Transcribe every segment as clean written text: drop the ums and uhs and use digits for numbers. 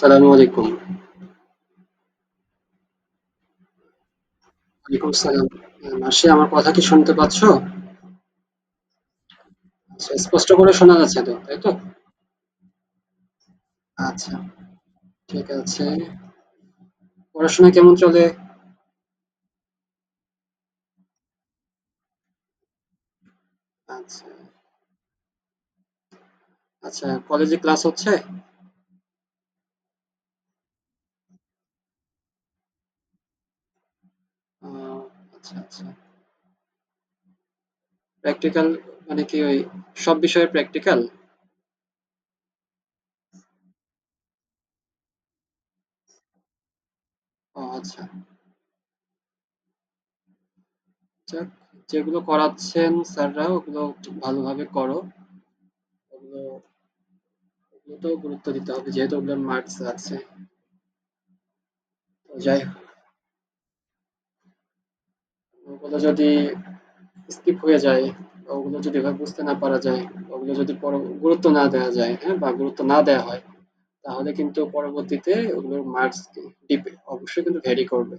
আসসালামু আলাইকুম। ওয়ালাইকুম সালাম। মাসি, আমার কথা কি শুনতে পাচ্ছ? আচ্ছা, স্পষ্ট করে শোনা যাচ্ছে তো, তাই তো? আচ্ছা, ঠিক আছে। পড়াশোনা কেমন চলে? আচ্ছা, আচ্ছা, কলেজে ক্লাস হচ্ছে? আহ, আচ্ছা, আচ্ছা। প্র্যাকটিক্যাল মানে কি ওই সব বিষয়ে প্র্যাকটিক্যাল? ও আচ্ছা। যাক, যেগুলো করাচ্ছেন স্যাররা ওগুলো একটু ভালোভাবে করো। ওগুলো ওগুলোতেও গুরুত্ব দিতে হবে যেহেতু ওগুলোর মার্কস আছে। তো যাই হোক, ওগুলো যদি স্কিপ হয়ে যায়, ওগুলো যদি এভাবে বুঝতে না পারা যায়, ওগুলো যদি গুরুত্ব না দেওয়া যায়, হ্যাঁ, বা গুরুত্ব না দেওয়া হয়, তাহলে কিন্তু পরবর্তীতে ওগুলোর মার্কস অবশ্যই কিন্তু ভ্যারি করবে।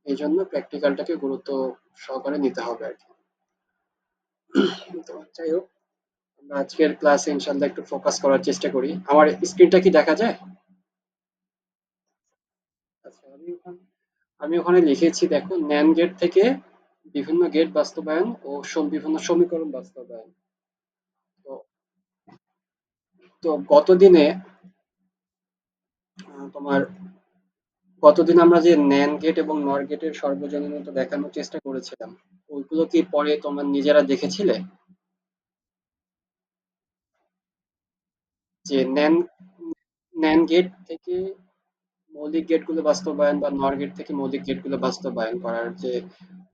এই জন্য প্র্যাকটিক্যালটাকে গুরুত্ব সহকারে নিতে হবে আর কি। তো যাই হোক, আমরা আজকের ক্লাসে ইনশাল্লাহ একটু ফোকাস করার চেষ্টা করি। আমার স্ক্রিনটা কি দেখা যায়? আচ্ছা, আমি ওখানে লিখেছি, দেখো, ন্যান গেট থেকে বিভিন্ন গেট বাস্তবায়ন ও বিভিন্ন সমীকরণ বাস্তবায়ন। তো তো তোমার গতদিন আমরা যে ন্যান গেট এবং নর গেটের সর্বজনীনতা দেখানোর চেষ্টা করেছিলাম, ওইগুলো কি পরে তোমরা নিজেরা দেখেছিলে? যে ন্যান গেট থেকে মৌলিক গেটগুলো বাস্তবায়ন বা নর গেট থেকে মৌলিক গেটগুলো বাস্তবায়ন করার যে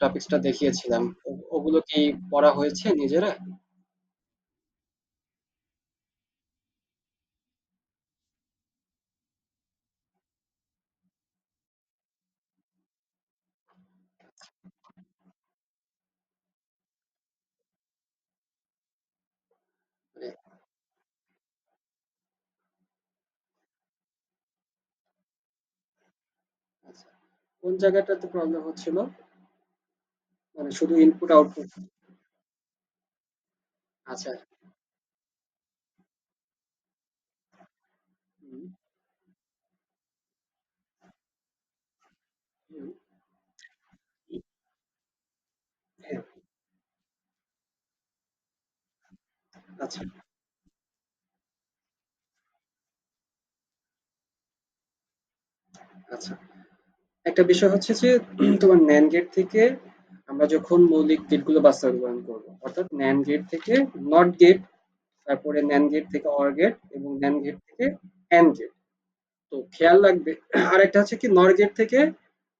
টপিকসটা দেখিয়েছিলাম, ওগুলো কি পড়া হয়েছে নিজেরা? মানে, আচ্ছা, কোন জায়গাটাতে প্রবলেম হচ্ছিল? মানে শুধু ইনপুট আউটপুট? আচ্ছা। হুম, হুম, হ্যাঁ, আচ্ছা, আচ্ছা। একটা বিষয় হচ্ছে যে তোমার ন্যান গেট থেকে আমরা যখন মৌলিক গেটগুলো বাস্তবায়ন করব, অর্থাৎ ন্যান গেট থেকে নট গেট, তারপরে ন্যান গেট থেকে অর গেট এবং ন্যান গেট থেকে অ্যান্ড গেট। তো খেয়াল রাখবে, আরেকটা হচ্ছে কি, নর গেট থেকে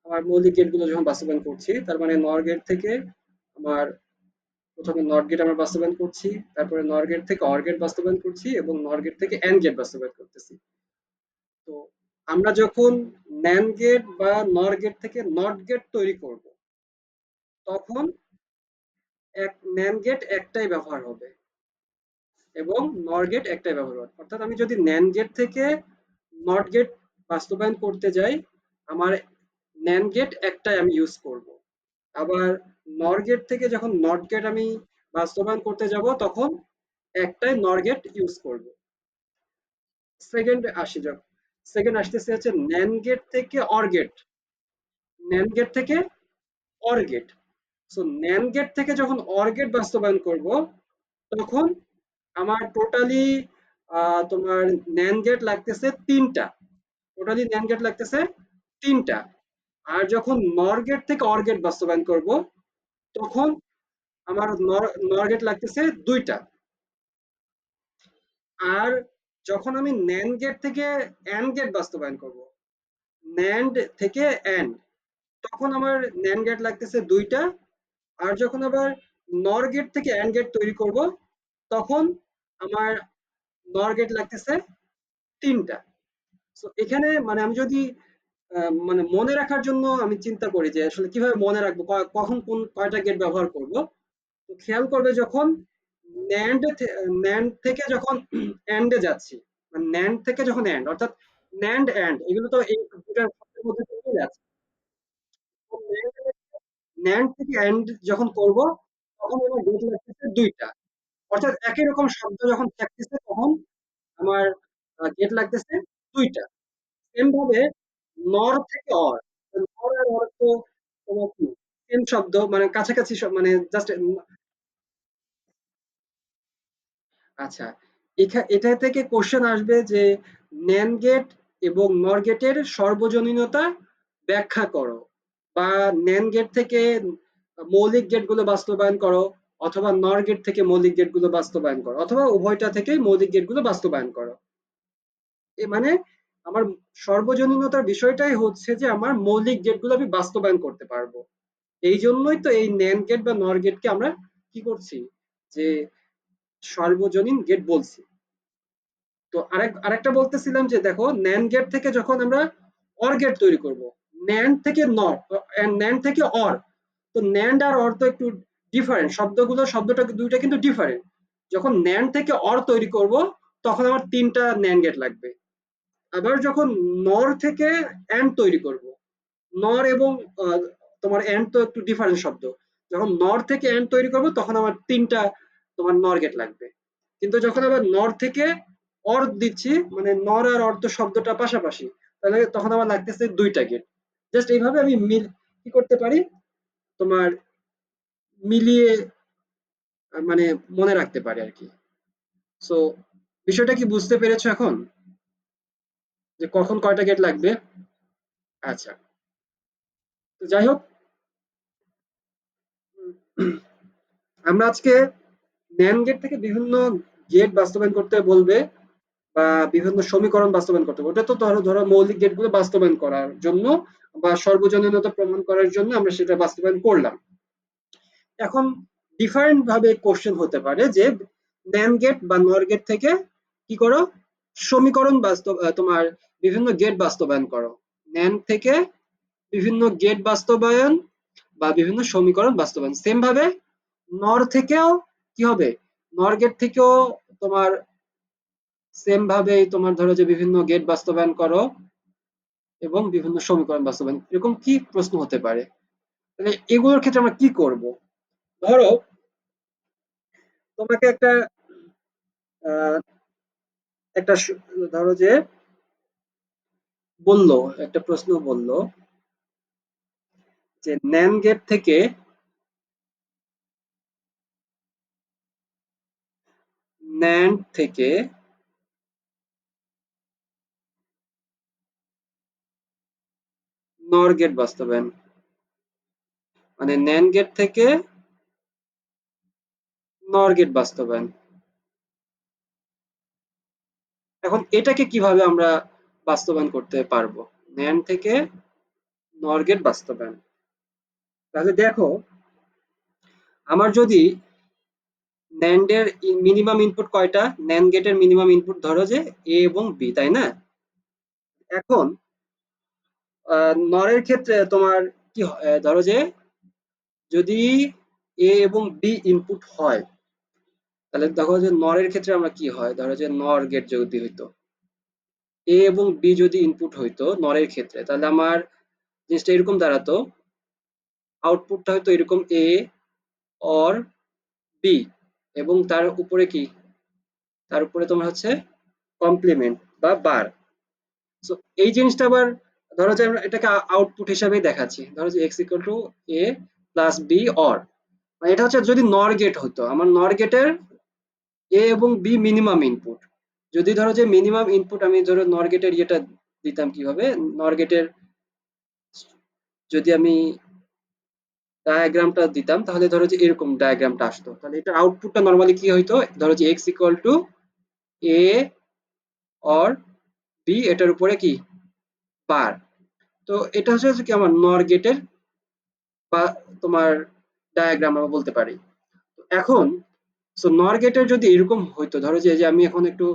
আমার মৌলিক গেটগুলো যখন বাস্তবায়ন করছি, তার মানে নর গেট থেকে আমার প্রথমে নট গেট আমরা বাস্তবায়ন করছি, তারপরে নর গেট থেকে অর গেট বাস্তবায়ন করছি এবং নর গেট থেকে অ্যান্ড গেট বাস্তবায়ন করতেছি। তো আমরা যখন ন্যান গেট বা নর গেট থেকে নট গেট তৈরি করব, তখন ন্যান গেট একটাই ব্যবহার হবে এবং নর গেট একটাই ব্যবহার হবে। অর্থাৎ আমি যদি ন্যান গেট থেকে নট গেট বাস্তবায়ন করতে যাই, আমার ন্যান গেট একটাই আমি ইউজ করব। আবার নর গেট থেকে যখন নট গেট আমি বাস্তবায়ন করতে যাব, তখন একটাই নর গেট ইউজ করব। সেকেন্ড আসি, যখন সেকেন্ড আসতেছে হচ্ছে ন্যান গেট থেকে অর গেট, ন্যান গেট থেকে OR gate. So NAND gate থেকে যখন অর গেট বাস্তবায়ন করব, তখন আমার টোটালি তোমার ন্যান গেট লাগতেছে তিনটা। টোটালি ন্যান গেট লাগতেছে তিনটা। আর যখন নর গেট থেকে অর গেট বাস্তবায়ন করব, তখন আমার নর গেট লাগতেছে দুইটা। আর যখন আমি ন্যান গেট থেকে অ্যান্ড গেট বাস্তবায়ন করব, ন্যান্ড থেকে অ্যান্ড, তখন আমার ন্যান গেট লাগতেছে দুইটা। আর যখন আবার নর গেট থেকে অ্যান্ড গেট তৈরি করব, তখন আমার নর গেট লাগতেছে তিনটা। সো এখানে মানে আমি যদি মানে মনে রাখার জন্য আমি চিন্তা করি যে আসলে কিভাবে মনে রাখবো, কখন কোন কয়টা গেট ব্যবহার করব, তো খেয়াল করবে যখন ন্যান্ড ন্যান্ড থেকে যখন অ্যান্ডে যাচ্ছি, মানে ন্যান্ড থেকে যখন অ্যান্ড, অর্থাৎ ন্যান্ড এন্ড এগুলো তো এই দুটার শব্দের মধ্যে তো মিল আছে। ন্যান্ড থেকে এন্ড যখন করব তখন আমার গেট লাগতেছে ২ টা। অর্থাৎ একই রকম শব্দ যখন থাকতেছে তখন আমার গেট লাগতেছে ২ টা। সেম ভাবে নর থেকে অর। নর আর অর তো তোমার কি সেম শব্দ মানে কাছাকাছি মানে জাস্ট আচ্ছা, এটা থেকে কোশ্চেন আসবে যে NAND গেট এবং NOR গেটের সর্বজনীনতা ব্যাখ্যা করো, বা NAND গেট থেকে মৌলিক গেটগুলো বাস্তবায়ন করো, অথবা NOR গেট থেকে মৌলিক গেটগুলো বাস্তবায়ন করো, অথবা উভয়টা থেকেই মৌলিক গেটগুলো বাস্তবায়ন করো। মানে আমার সর্বজনীনতার বিষয়টাই হচ্ছে যে আমার মৌলিক গেটগুলো আমি বাস্তবায়ন করতে পারবো। এই জন্যই তো এই NAND গেট বা NOR গেটকে আমরা কি করছি, যে সর্বজনীন গেট বলছি। তো আরেকটা বলতেছিলাম যে দেখো ন্যান্ড গেট থেকে যখন আমরা অর গেট তৈরি করব, ন্যান্ড থেকে নট, ন্যান্ড থেকে অর, তো ন্যান্ড আর অর তো একটু ডিফারেন্ট শব্দটা দুইটা কিন্তু ডিফারেন্ট। যখন ন্যান্ড থেকে অর তৈরি করব তখন আমার 3টা ন্যান্ড গেট লাগবে। আবার যখন নর থেকে অ্যান্ড তৈরি করব, নর এবং তোমার অ্যান্ড তো একটু ডিফারেন্ট শব্দ। যখন নর থেকে অ্যান্ড তৈরি করব তখন আমার 3টা তোমার নর গেট লাগবে। কিন্তু যখন আবার নর থেকে অর দিচ্ছি, মানে নর আর অর তো শব্দটা পাশাপাশি, তাহলে তখন আমার লাগতেছে 2টা গেট। জাস্ট এইভাবে আমি কি করতে পারি, তোমার মিলিয়ে মানে মনে রাখতে পারি আর কি। সো বিষয়টা কি বুঝতে পেরেছো এখন, যে কখন কয়টা গেট লাগবে? আচ্ছা, তো যাই হোক, আমরা আজকে ন্যান্ড গেট থেকে বিভিন্ন গেট বাস্তবায়ন করতে বলবে, বা বিভিন্ন সমীকরণ বাস্তবায়ন করতে হবে। ওটা তো ধরো ধরো মৌলিক গেটগুলো বাস্তবায়ন করার জন্য বা সর্বজনীনতা প্রমাণ করার জন্য আমরা সেটা বাস্তবায়ন করলাম। এখন ডিফারেন্ট ভাবে কোশ্চেন হতে পারে যে ন্যান্ড গেট বা নর গেট থেকে কি করো, সমীকরণ তোমার বিভিন্ন গেট বাস্তবায়ন করো। ন্যান্ড থেকে বিভিন্ন গেট বাস্তবায়ন বা বিভিন্ন সমীকরণ বাস্তবায়ন। সেম ভাবে নর থেকেও কি হবে, নর গেট থেকেও তোমার সেম ভাবে তোমার ধরো যে বিভিন্ন গেট বাস্তবায়ন করো এবং বিভিন্ন সমীকরণ বাস্তবায়ন, এরকম কি প্রশ্ন হতে পারে? তাহলে এগুলোর ক্ষেত্রে আমরা কি করব? ধরো তোমাকে আহ, একটা ধরো যে বললো, একটা প্রশ্ন বললো যে ন্যান্ড গেট থেকে ন্যান্ড থেকে নর গেট বাস্তবায়ন, মানে ন্যান্ড গেট থেকে নর গেট বাস্তবায়ন। এখন এটাকে কিভাবে আমরা বাস্তবায়ন করতে পারবো, ন্যান্ড থেকে নর গেট বাস্তবায়ন? তাহলে দেখো, আমার যদি NAND এর মিনিমাম ইনপুট কয়টা, NAND গেটের মিনিমাম ইনপুট ধরো যে এ এবং বি, তাই না? এখন নরের ক্ষেত্রে তোমার কি ধরো যে যদি এ এবং বি ইনপুট হয়, তাহলে দেখো যে নরের ক্ষেত্রে আমরা কি হয়, ধরো যে নর গেট যদি হইতো, এ এবং বি যদি ইনপুট হইতো নরের ক্ষেত্রে, তাহলে আমার জিনিসটা এরকম দাঁড়াতো, আউটপুটটা হয়তো এরকম এ অর বি, এবং তার উপরে কি, তার উপরে তোমার হচ্ছে কমপ্লিমেন্ট বা বার। সো এই জিনিসটা আবার ধরো যে আমরা এটাকে আউটপুট হিসাবেই দেখাচ্ছি, ধরো যে X equal to A plus B OR, মানে এটা হচ্ছে যদি নর গেট হতো, আমার নর গেটের এ এবং বি মিনিমাম ইনপুট। যদি ধরো যে মিনিমাম ইনপুট আমি ধরো নর গেটের ইয়েটা দিতাম কিভাবে, নর গেটের যদি আমি ডায়াগ্রামটা দিতাম তাহলে ধরো যে এরকম ডায়াগ্রামটা আসতো, তাহলে এটা আউটপুটটা নর্মালি কি হইতো, ধরো যে X equal to A OR B, এটার উপরে কি বার। তো এটা হচ্ছে কি আমার নর গেটের বা তোমার ডায়াগ্রাম আমরা বলতে পারি। এখন সো নর গেটের যদি এরকম হইতো, ধরো যে যে আমি এখন একটু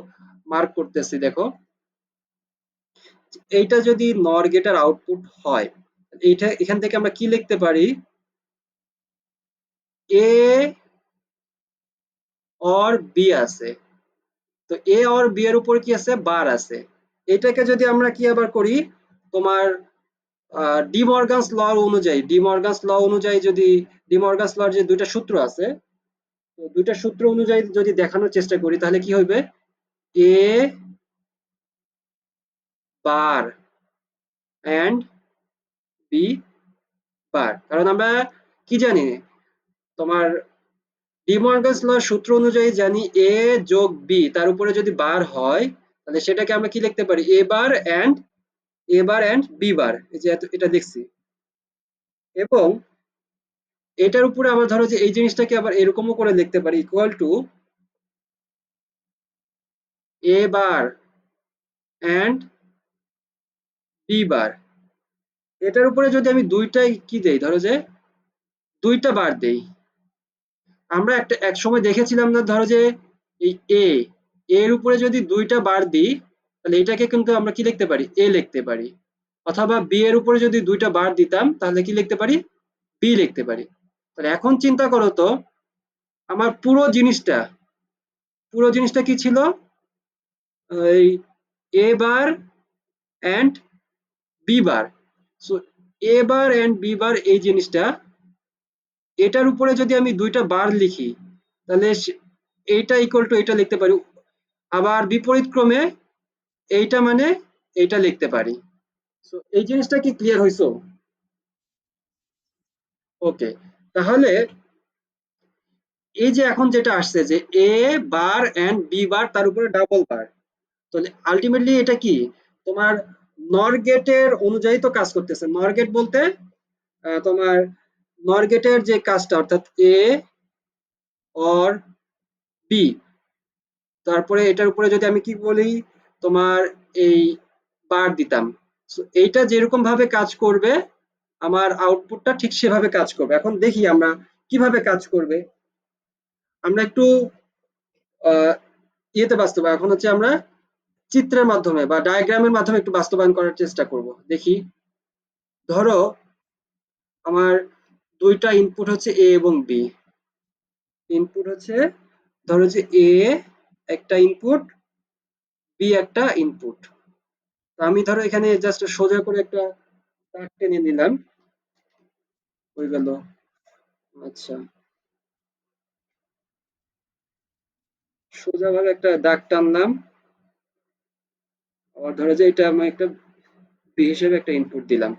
মার্ক করতেছি, দেখো এইটা যদি নর গেটের আউটপুট হয়, এইটা এখান থেকে আমরা কি লিখতে পারি, এ অর বি আছে, তো এ অর বি এর উপর কি আছে, বার আছে। এটাকে যদি আমরা কি আবার করি, তোমার ডিমর্গানস ল অনুযায়ী, যদি ডিমর্গানস লর যে দুইটা সূত্র আছে, তো দুইটা সূত্র অনুযায়ী যদি দেখানোর চেষ্টা করি তাহলে কি হবে, এ বার এন্ড বি বার। কারণ আমরা কি জানি, তোমার ডিমর্গানস ল সূত্র অনুযায়ী জানি এ যোগ বি তার উপরে যদি বার হয়, তাহলে সেটাকে আমরা কি লিখতে পারি, এ বার এন্ড বি বার। এই যে এটা দেখছি। এবং এটার উপরে আবার ধরো যে এই জিনিসটাকে আবার এরকমও করে লিখতে পারি, equal to A bar and B bar. এটার উপরে যদি আমি দুইটাই কি দেই, ধরো যে দুইটা বার দেই, আমরা এক সময় দেখেছিলাম না, ধরো যে এই এর উপরে যদি দুইটা বার দিই, তাহলে এটাকে কিন্তু আমরা কি লিখতে পারি, এ লিখতে পারি। অথবা বি এর উপরে যদি দুইটা বার দিতাম তাহলে কি লিখতে পারি, বি লিখতে পারি। তাহলে এখন চিন্তা করো তো, আমার পুরো জিনিসটা কি ছিল, এই a bar and B bar. So a bar and B bar এই জিনিসটা, এটার উপরে যদি আমি দুইটা বার লিখি, তাহলে এইটা ইকুয়াল টু এটা লিখতে পারি। আবার বিপরীত ক্রমে এইটা মানে এইটা লিখতে পারি। সো এই জিনিসটা কি ক্লিয়ার হইছো? ওকে। তাহলে এই যে এখন যেটা আসছে যে এ বার এন্ড বি বার তার উপরে ডাবল বার, তাহলে আলটিমেটলি এটা কি, তোমার নর গেটের অনুযায়ী তো কাজ করতেছে। নর গেট বলতে তোমার নর গেটের যে কাজটা, অর্থাৎ এ অর বি, তারপরে এটার উপরে যদি আমি কি বলি, তোমার এই বার দিতাম, সো এইটা যেরকম ভাবে কাজ করবে আমার আউটপুটটা ঠিক সেভাবে কাজ করবে। এখন দেখি আমরা কিভাবে কাজ করবে। আমরা একটু ইয়েতে বাস্তবায়ন, এখন হচ্ছে আমরা চিত্রের মাধ্যমে বা ডায়াগ্রামের মাধ্যমে একটু বাস্তবায়ন করার চেষ্টা করব। দেখি, ধরো আমার দুইটা ইনপুট হচ্ছে এ এবং বি। ইনপুট হচ্ছে, ধরো যে এ একটা ইনপুট, বি একটা ইনপুট। তো আমি ধরো এখানে জাস্ট সোজা করে একটা দাগ টেনে নিলাম, হয়ে গেল। আচ্ছা, সোজা ভাবে একটা দাগ টানলাম। আবার ধরো যে এটা আমি একটা বি হিসেবে একটা ইনপুট দিলাম।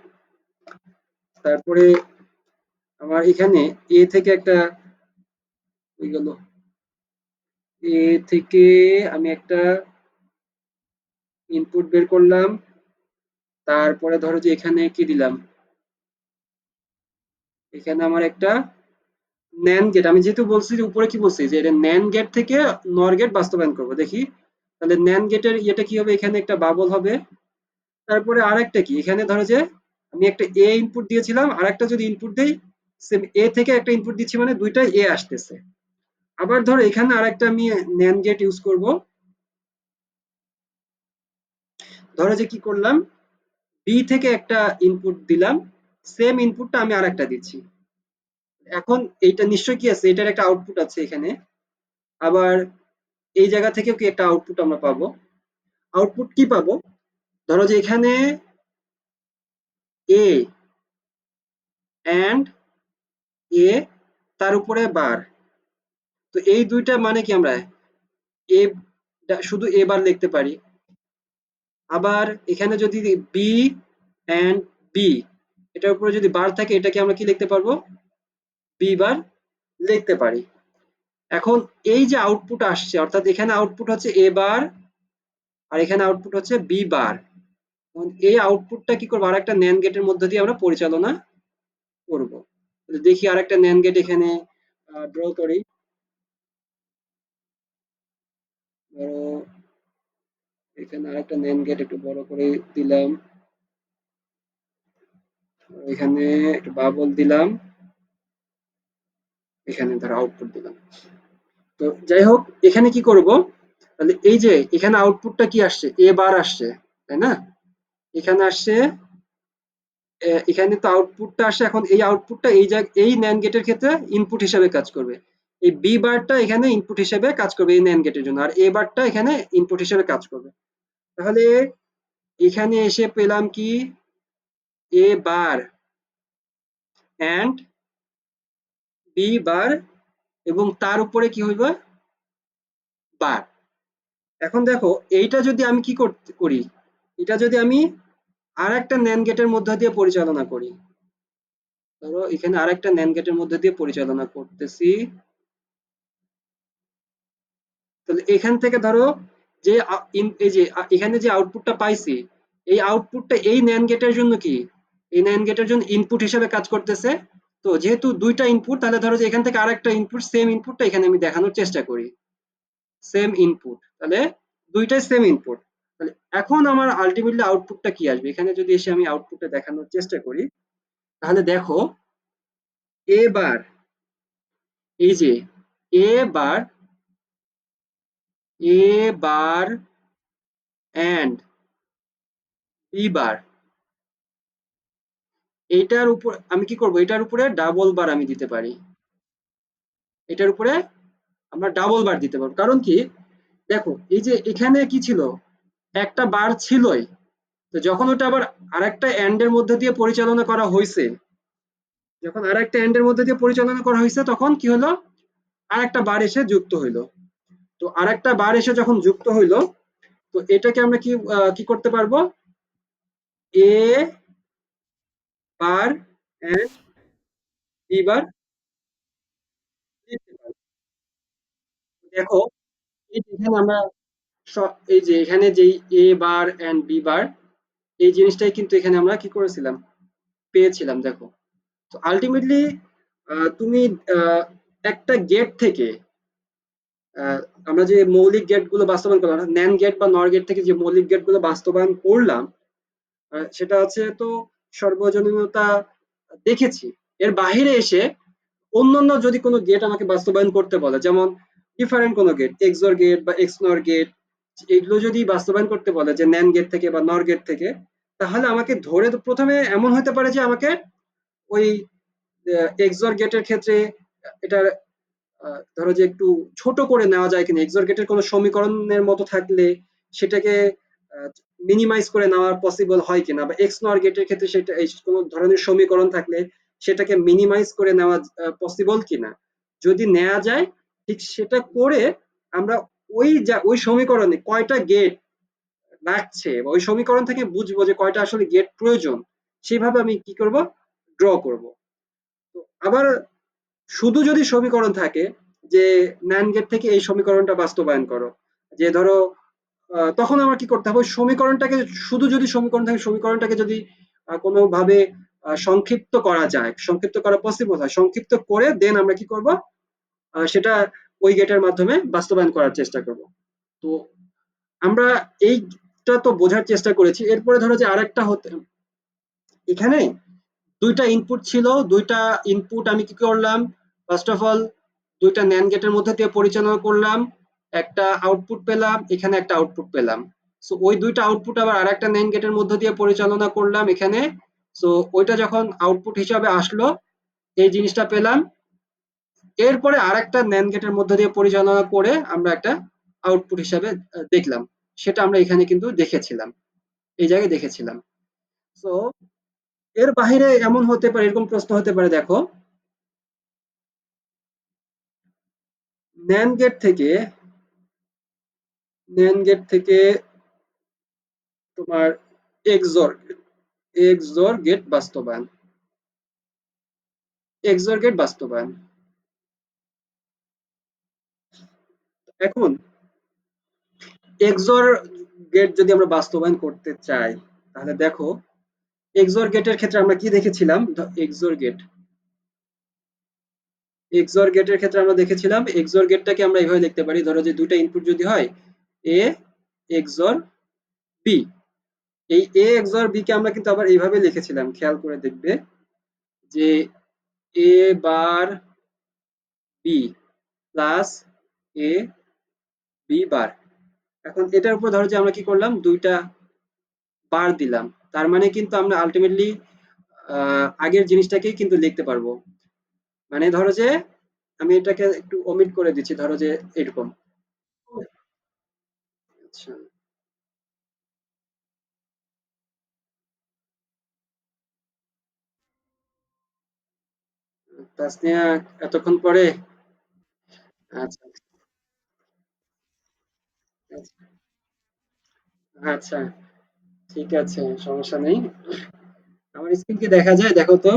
তারপরে আমার এখানে এ থেকে একটা, হয়ে গেল, এ থেকে আমি একটা ইনপুট বের করলাম। তারপরে ধরো যে এখানে কি দিলাম, এখানে আমার একটা ন্যান গেট, আমি যেহেতু বলছি যে উপরে কি বলছি যে এটা ন্যান গেট থেকে নর গেট বাস্তবায়ন করব। দেখি তাহলে ন্যান গেটের ইয়েটা কি হবে, এখানে একটা বাবল হবে। তারপরে আরেকটা কি, এখানে ধরো যে আমি একটা এ ইনপুট দিয়েছিলাম, আরেকটা যদি ইনপুট দেই, সেম এ থেকে একটা ইনপুট দিচ্ছি মানে দুইটাই এ আসতেছে। আবার ধরো এখানে আরেকটা আমি ন্যান গেট ইউজ করব। ধরো যে কি করলাম, বি থেকে একটা ইনপুট দিলাম, সেম ইনপুটটা আমি আরেকটা দিচ্ছি। এখন এইটা নিশ্চয়ই কি আছে, এটার একটা আউটপুট আছে এখানে। আবার এই জায়গা থেকেও কি একটা আউটপুট আমরা পাবো। আউটপুট কি পাবো, ধরো যে এখানে এ এন্ড এ তার উপরে বার, তো এই দুইটা মানে কি আমরা এ শুধু এ বার লিখতে পারি। আবার এখানে যদি বি এন্ড বি এটার উপরে যদি বার থাকে, এটাকে আমরা কি লিখতে পারবো, বি বার লিখতে পারি। এখন এই যে আউটপুট আসছে, অর্থাৎ এখানে আউটপুট হচ্ছে এ বার আর এখানে আউটপুট হচ্ছে বি বার। এই আউটপুটটা কি করবো, আরেকটা ন্যান গেটের মধ্যে দিয়ে আমরা পরিচালনা করব। দেখি আরেকটা ন্যান গেট এখানে ড্র করি। ধরো এখানে আরেকটা ন্যান গেট একটু বড় করে দিলাম, এখানে একটু বাবল দিলাম, এখানে ধরো আউটপুট দিলাম। তো যাই হোক, এখানে কি করব, তাহলে এই যে এখানে আউটপুটটা কি আসছে, এ বার আসছে, তাই না? এখানে আসছে, এখানে তো আউটপুটটা আসে। এখন এই আউটপুটটা এই ন্যান্ড গেটের ক্ষেত্রে ইনপুট হিসেবে কাজ করবে। এই বি বারটা এখানে ইনপুট হিসেবে কাজ করবে এই ন্যান্ড গেটের জন্য, আর এ বারটা এখানে ইনপুট হিসেবে কাজ করবে। তাহলে এখানে এসে পেলাম কি এ বার অ্যান্ড বি বার এবং তার উপরে কি হইব বার। এখন দেখো এইটা যদি আমি কি করি, এটা যদি আমি আর একটা ন্যান্ড গেটের মধ্য দিয়ে পরিচালনা করি, ধরো এখানে আর একটা ন্যান্ড গেটের মধ্যে দিয়ে পরিচালনা করতেছি, তাহলে এখান থেকে ধরো যে এই যে এখানে যে আউটপুটটা পাইছি, এই আউটপুটটা এই ন্যান্ড গেটের জন্য কি, এই ন্যান্ড গেটের জন্য ইনপুট হিসেবে কাজ করতেছে। তো যেহেতু দুইটা ইনপুট, তাহলে ধরো যে এখান থেকে আরেকটা ইনপুট, সেম ইনপুটটা এখানে আমি দেখানোর চেষ্টা করি, সেম ইনপুট, তাহলে দুইটাই সেম ইনপুট। তাহলে এখন আমার আলটিমেটলি আউটপুটটা কি আসবে, এখানে যদি এসে আমি আউটপুটটা দেখানোর চেষ্টা করি, তাহলে দেখো এবার এই যে এ বার, এ বার এন্ড বি বার, এইটার উপর আমি কি করব, এটার উপরে ডাবল বার আমি দিতে পারি, এটার উপরে আমরা ডাবল বার দিতে পারবো। কারণ কি, দেখো এই যে এখানে কি ছিল, একটা বার ছিলই, তো যখন ওটা আবার আরেকটা এন্ড এর মধ্যে দিয়ে পরিচালনা করা হয়েছে, যখন আরেকটা এন্ড এর মধ্যে দিয়ে পরিচালনা করা হয়েছে, তখন কি হলো, আরেকটা বার এসে যুক্ত হইলো। তো আরেকটা বার এসে যখন যুক্ত হইলো, তো এটাকে আমরা কি কি করতে পারবো, এ বার এন্ড বি বার লিখতে পারবো। দেখো এই যে এখানে আমরা এই যে এখানে যেই এ বার এন্ড বি বার, এই জিনিসটাই কিন্তু এখানে আমরা কি করেছিলাম, পেয়েছিলাম। দেখো, তো আলটিমেটলি তুমি আহ, একটা গেট থেকে আহ, আমরা যে মৌলিক গেট গুলো বাস্তবায়ন করলাম, ন্যান গেট বা নর গেট থেকে যে মৌলিক গেট গুলো বাস্তবায়ন করলাম, সেটা হচ্ছে তো সর্বজনীনতা দেখেছি। এর বাহিরে এসে অন্যান্য যদি কোনো গেট আমাকে বাস্তবায়ন করতে বলে, যেমন ডিফারেন্ট কোনো গেট, এক্সর গেট বা এক্সনর গেট, এগুলো যদি বাস্তবায়ন করতে বলে যে ন্যান গেট থেকে বা নর গেট থেকে, তাহলে আমাকে ধরে তো প্রথমে এমন হতে পারে যে আমাকে ওই এক্সর গেটের ক্ষেত্রে এটার ধরো যে একটু ছোট করে নেওয়া যায় কিনা, এক্সর গেটের কোনো সমীকরণের মতো থাকলে সেটাকে মিনিমাইজ করে নেওয়া পসিবল হয় কিনা, বা এক্স নর গেটের ক্ষেত্রে সেটা কোনো ধরনের সমীকরণ থাকলে সেটাকে মিনিমাইজ করে নেওয়া পসিবল কিনা। যদি নেওয়া যায়, ঠিক সেটা করে আমরা ওই সমীকরণে কয়টা গেট লাগছে, বা ওই সমীকরণ থেকে বুঝবো যে কয়টা আসলে গেট প্রয়োজন, সেইভাবে আমি কি করব, ড্র করব। তো আবার শুধু যদি সমীকরণ থাকে যে ন্যান্ড গেট থেকে এই সমীকরণটা বাস্তবায়ন করো, যে ধরো তখন আমার কি করতে হবে, ওই সমীকরণটাকে, শুধু যদি সমীকরণ থাকে, সমীকরণটাকে যদি কোনোভাবে সংক্ষিপ্ত করা যায়, সংক্ষিপ্ত করা পসিবল হয়, সংক্ষিপ্ত করে দেন আমরা কি করব, সেটা ওই গেটের মাধ্যমে বাস্তবায়ন করার চেষ্টা করব। তো আমরা এইটা তো বোঝার চেষ্টা করেছি। এরপরে ধরো যে আরেকটা হতে, এখানে দুইটা ইনপুট ছিল, দুইটা ইনপুট আমি কি করলাম, ফার্স্ট অফ অল দুইটা ন্যান্ড গেটের মধ্যে দিয়ে পরিচালনা করলাম, একটা আউটপুট পেলাম, এখানে একটা আউটপুট পেলাম। সো ওই দুইটা আউটপুট আবার আরেকটা ন্যান্ড গেটের মধ্যে দিয়ে পরিচালনা করলাম এখানে। সো ওইটা যখন আউটপুট হিসাবে আসলো, এই জিনিসটা পেলাম। এরপরে আরেকটা ন্যান্ড গেটের মধ্যে দিয়ে পরিচালনা করে আমরা একটা আউটপুট হিসাবে দেখলাম, সেটা আমরা এখানে কিন্তু দেখেছিলাম, এই জায়গায় দেখেছিলাম। সো এর বাহিরে এমন হতে পারে, এরকম প্রশ্ন হতে পারে, দেখো ন্যান্ড গেট থেকে, ন্যান্ড গেট থেকে তোমার এক্সর, এক্সর গেট বাস্তবায়ন, এক্সর গেট বাস্তবায়ন। এখন এক্সর গেট যদি আমরা বাস্তবায়ন করতে চাই, তাহলে দেখো এক্সর গেটের ক্ষেত্রে আমরা কি দেখেছিলাম, এক্সর গেট, এক্সর গেটের ক্ষেত্রে আমরা দেখেছিলাম এক্সর গেটটাকে আমরা এইভাবে দেখতে পারি, ধরো যে দুটো ইনপুট যদি হয় এ এক্সর বি, এই এ এক্সর বি কে আমরা কিন্তু আবার এইভাবে লিখেছিলাম, খেয়াল করে দেখবে যে এ বার বি প্লাস এ বি বার। এখন এটার উপর ধরো যে আমরা কি করলাম, দুইটা বার দিলাম, তার মানে কিন্তু আমরা আলটিমেটলি আগের জিনিসটাকেই কিন্তু লিখতে পারবো। মানে ধরো যে আমি এটাকে একটু ওমিট করে দিচ্ছি, ধরো যে এরকম, আচ্ছা তাসনিয়া এতক্ষণ পরে। আচ্ছা, আচ্ছা, আচ্ছা, ঠিক আছে, সমস্যা নেই। আমার স্ক্রিন কি দেখা যায়? দেখো তো।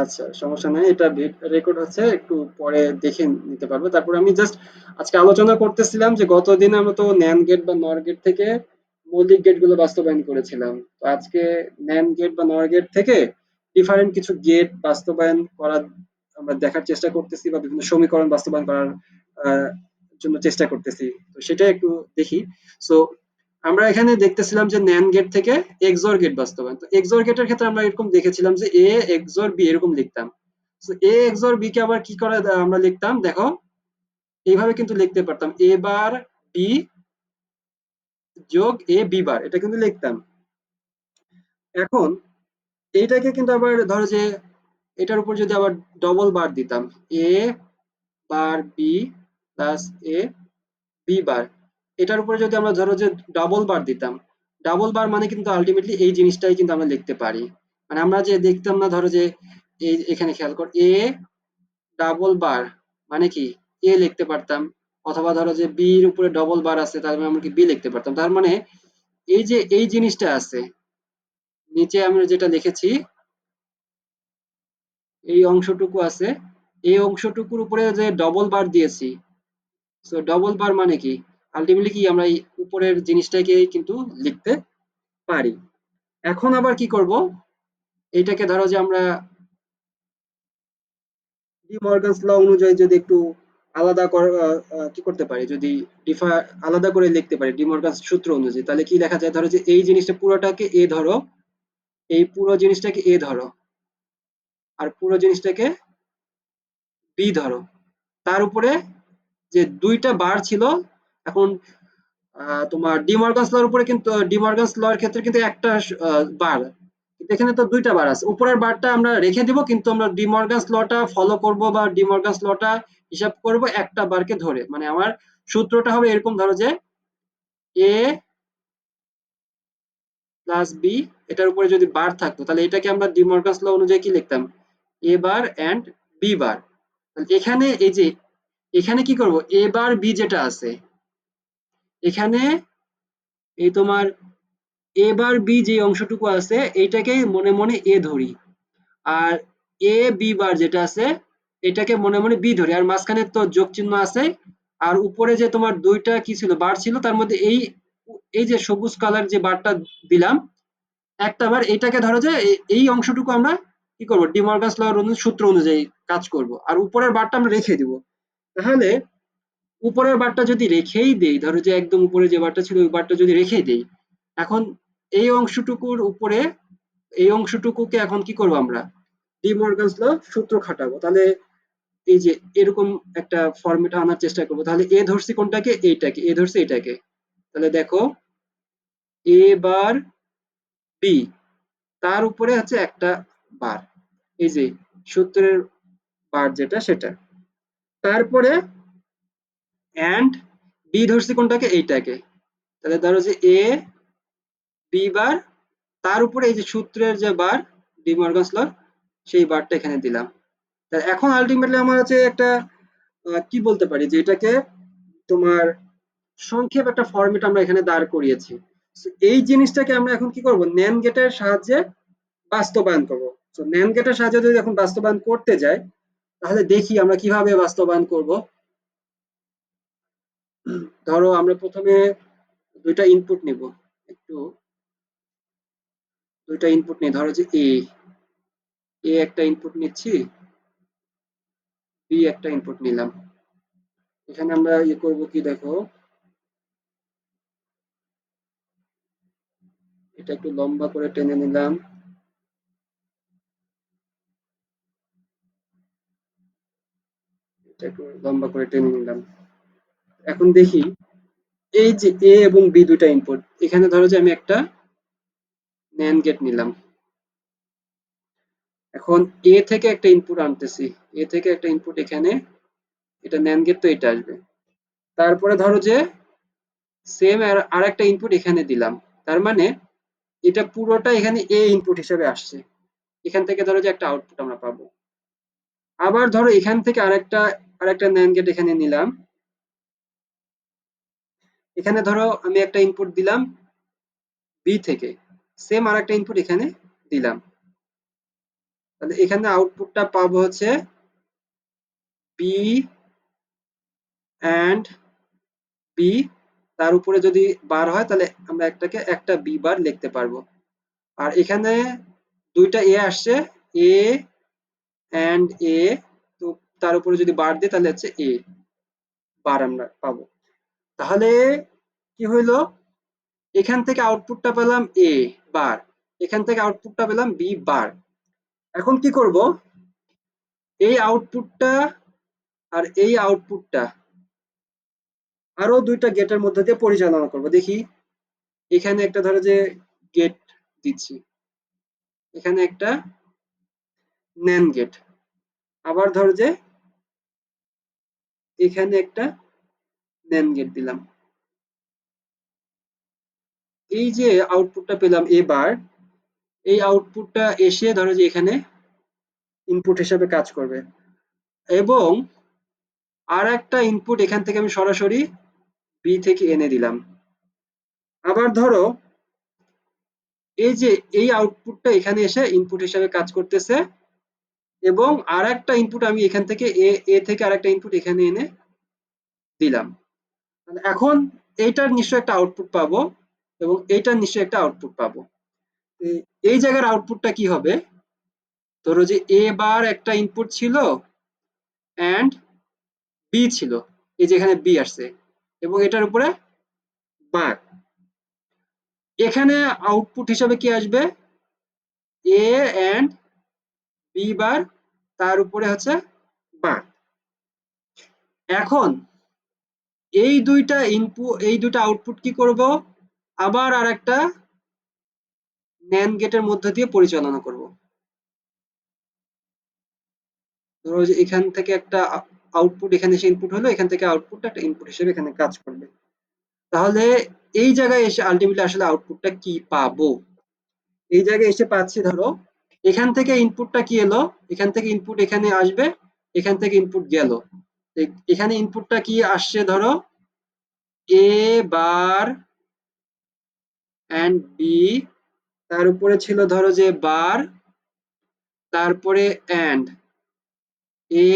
আচ্ছা, সমস্যা নাই। এটা রেকর্ড হচ্ছে। একটু পরে দেখে নিতে পারবো। তারপর আমি জাস্ট আজকে আলোচনা করতেছিলাম যে গতদিন আমরা তো NAND গেট বা NOR গেট থেকে মৌলিক গেটগুলো বাস্তবায়ন করেছিলাম। তো আজকে NAND গেট বা NOR গেট থেকে ডিফারেন্ট কিছু গেট বাস্তবায়ন করার আমরা দেখার চেষ্টা করতেছি, বা বিভিন্ন সমীকরণ বাস্তবায়ন করার আহ, জন্য চেষ্টা করতেছি। তো সেটাই একটু দেখি। সো আমরা এখানে দেখতেছিলাম যে NAND গেট থেকে XOR গেট বাস্তবায়ন। তো XOR গেটের ক্ষেত্রে আমরা এরকম দেখেছিলাম যে A XOR B এরকম লিখতাম। তো A XOR B কে আবার কি করে আমরা লিখতাম দেখো, এইভাবে কিন্তু লিখতে পারতাম A বার B যোগ A B বার, এটা কিন্তু লিখতাম। এখন এইটাকে কিন্তু আবার ধরো যে এটার উপর যদি আবার ডবল বার দিতাম, A bar B plus A B bar, এটার উপরে যদি আমরা ধরো যে ডাবল বার দিতাম, ডাবল বার মানে কিন্তু আলটিমেটলি এই জিনিসটাই কিন্তু আমরা লিখতে পারি। মানে আমরা যে দেখতাম না, ধরো যে এই এখানে খেয়াল কর, এ ডাবল বার মানে কি এ লিখতে পারতাম, অথবা ধরো যে বি এর উপরে ডবল বার আছে, তার মানে আমরা কি বি লিখতে পারতাম। তার মানে এই যে এই জিনিসটা আছে নিচে আমরা যেটা লিখেছি, এই অংশটুকু আছে, এই অংশটুকুর উপরে যে ডবল বার দিয়েছি, সো ডবল বার মানে কি আলটিমেটলি কি আমরা এই উপরের জিনিসটাকে কিন্তু লিখতে পারি। এখন আবার কি করব, এইটাকে ধরো যে আমরা ডি মর্গানস ল অনুযায়ী যদি একটু আলাদা কি করতে পারি, যদি ডিফা আলাদা করে লিখতে পারি ডি মর্গানস সূত্র অনুযায়ী, তাহলে কি লেখা যায়, ধরো যে এই জিনিসটা পুরোটাকে এ ধরো, এই পুরো জিনিসটাকে এ ধরো, আর পুরো জিনিসটাকে বি ধরো। তার উপরে যে দুইটা বার ছিল, এখন তোমার ডিমর্গানস লর উপরে কিন্তু ডিমর্গানস লর ক্ষেত্রে কিন্তু একটা বার, কিন্তু এখানে তো দুইটা বার আছে। উপরের বারটা আমরা রেখে দিব, কিন্তু আমরা ডিমর্গানস লটা ফলো করব বা ডিমর্গানস লটা হিসাব করব একটা বারকে ধরে। মানে আমার সূত্রটা হবে এরকম, ধরো যে এ প্লাস বি, এটার উপরে যদি বার থাকতো তাহলে এটাকে আমরা ডিমর্গানস ল অনুযায়ী কি লিখতাম, এ বার এন্ড বি বার। এখানে এই যে এখানে কি করব, এ বার বি যেটা আছে এখানে, এই তোমার এ বার বি যে অংশটুকু আছে এইটাকে মনে মনে এ ধরি, আর এ বি বার যেটা আছে এটাকে মনে মনে বি ধরি, আর মাঝখানে তো যোগ চিহ্ন আছে। আর উপরে যে তোমার দুইটা কি ছিল বার ছিল, তার মধ্যে এই এই যে সবুজ কালার যে বারটা দিলাম একটা বার, এটাকে ধরো যে এই অংশটুকু আমরা কি করব, ডিমর্গানস ল সূত্র অনুযায়ী কাজ করব, আর উপরের বারটা আমরা রেখে দিব। তাহলে উপরের বারটা যদি রেখেই দেই, ধরো যে একদম উপরে যে বারটা ছিল ওই বারটা যদি রেখেই দেই, এখন এই অংশটুকুর উপরে এই অংশটুকুকে এখন কি করব আমরা, ডি মর্গানস ল সূত্র খাটাবো। তাহলে এই যে এরকম একটা ফর্মেট আনার চেষ্টা করবো। তাহলে এ ধরছি কোনটাকে, এইটাকে এ ধরছি এটাকে। তাহলে দেখো এ বার বি, তার উপরে হচ্ছে একটা বার, এই যে সূত্রের বার যেটা সেটা। তারপরে এন্ড বি ধরছি কোনটাকে, এইটাকে। তাহলে ধরো যে এ বি বার, তার উপরে এই যে সূত্রের যে বার ডি মর্গানস ল, সেই বারটা এখানে দিলাম। এখন আলটিমেটলি আমার হচ্ছে একটা কি বলতে পারি যে এটাকে তোমার সংক্ষেপ একটা ফরম্যাট আমরা এখানে দাঁড় করিয়েছি। So, এই জিনিসটাকে আমরা এখন কি করব, ন্যান গেটের সাহায্যে বাস্তবায়ন করব। তো ন্যান গেটের সাহায্যে যদি এখন বাস্তবায়ন করতে যাই, তাহলে দেখি আমরা কিভাবে বাস্তবায়ন করব। ধরো আমরা প্রথমে দুইটা ইনপুট নিব, একটু দুইটা ইনপুট নিই, ধরো যে এ এ একটা ইনপুট নিচ্ছি, বি একটা ইনপুট নিলাম। এখানে আমরা ইয়ে করব কি দেখো, এটা একটু লম্বা করে টেনে নিলাম, এটা একটু লম্বা করে টেনে নিলাম। এখন দেখি এই যে এ এবং বি দুইটা ইনপুট, এখানে ধরো যে আমি একটা ন্যান গেট নিলাম। এখন এ থেকে একটা ইনপুট আনতেছি, এ থেকে একটা ইনপুট এখানে, এটা ন্যান গেট তো এটা আসবে। তারপরে ধরো যে সেম আর একটা ইনপুট এখানে দিলাম, তার মানে এটা পুরোটা এখানে এ ইনপুট হিসেবে আসছে। এখান থেকে ধরো যে একটা আউটপুট আমরা পাবো। আবার ধরো এখান থেকে আরেকটা NAND গেট এখানে নিলাম। এখানে ধরো আমি একটা ইনপুট দিলাম বি থেকে, সেম আরেকটা ইনপুট এখানে দিলাম। তাহলে এখানে আউটপুটটা পাবো হচ্ছে বি অ্যান্ড বি, তার উপরে যদি বার হয় তাহলে আমরা একটা বি বার লিখতে পারবো। আর এখানে দুইটা এ আসছে, এ অ্যান্ড এ, তো তার উপরে যদি বার দিই তাহলে হচ্ছে এ বার আমরা পাবো। তাহলে কি হইলো, এখান থেকে আউটপুটটা পেলাম এ বার, এখান থেকে আউটপুটটা পেলাম বি বার। এখন কি করব, এই আউটপুটটা আর এই আউটপুটটা আরো দুইটা গেটের মধ্যে দিয়ে পরিচালনা করব। দেখি, এখানে একটা ধরো যে গেট দিচ্ছি, এখানে একটা ন্যান গেট, আবার ধরো যে এখানে একটা ন্যান গেট দিলাম। এই যে আউটপুটটা পেলাম এবার, এই আউটপুটটা এসে ধরো যে এখানে ইনপুট হিসাবে কাজ করবে, এবং আর একটা ইনপুট এখান থেকে আমি সরাসরি বি থেকে এনে দিলাম। আবার ধরো এই যে এই আউটপুটটা এখানে এসে ইনপুট হিসাবে কাজ করতেছে, এবং আর একটা ইনপুট আমি এখান থেকে এ থেকে আর একটা ইনপুট এখানে এনে দিলাম। এখন এইটার নিশ্চয় একটা আউটপুট পাবো, এবং এইটার নিশ্চয় একটা আউটপুট পাবো। এই জায়গার আউটপুটটা কি হবে, ধরো যে এ বার একটা ইনপুট ছিল অ্যান্ড বি ছিল, এই যে এখানে বি আসছে, এবং এটার উপরে বার, এখানে আউটপুট হিসাবে কি আসবে, এ অ্যান্ড বি বার, তার উপরে হচ্ছে বার। এখন এই দুইটা আউটপুট কি করব, আবার আর একটা ন্যান্ড গেটের মধ্যে দিয়ে পরিচালনা করব। ধরো যে এখান থেকে একটা আউটপুট এখানে এসে ইনপুট হলো, এখান থেকে আউটপুট একটা ইনপুট হিসেবে এখানে কাজ করবে। তাহলে এই জায়গায় এসে আলটিমেটলি আসলে আউটপুটটা কি পাবো, এই জায়গায় এসে পাচ্ছি ধরো এখান থেকে ইনপুটটা কি এলো, এখান থেকে ইনপুট এখানে আসবে, এখান থেকে ইনপুট গেল, এখানে ইনপুটটা কি আসছে, ধরো এ বার অ্যান্ড বি, তার উপরে ছিল ধরো যে বার, তারপরে অ্যান্ড এ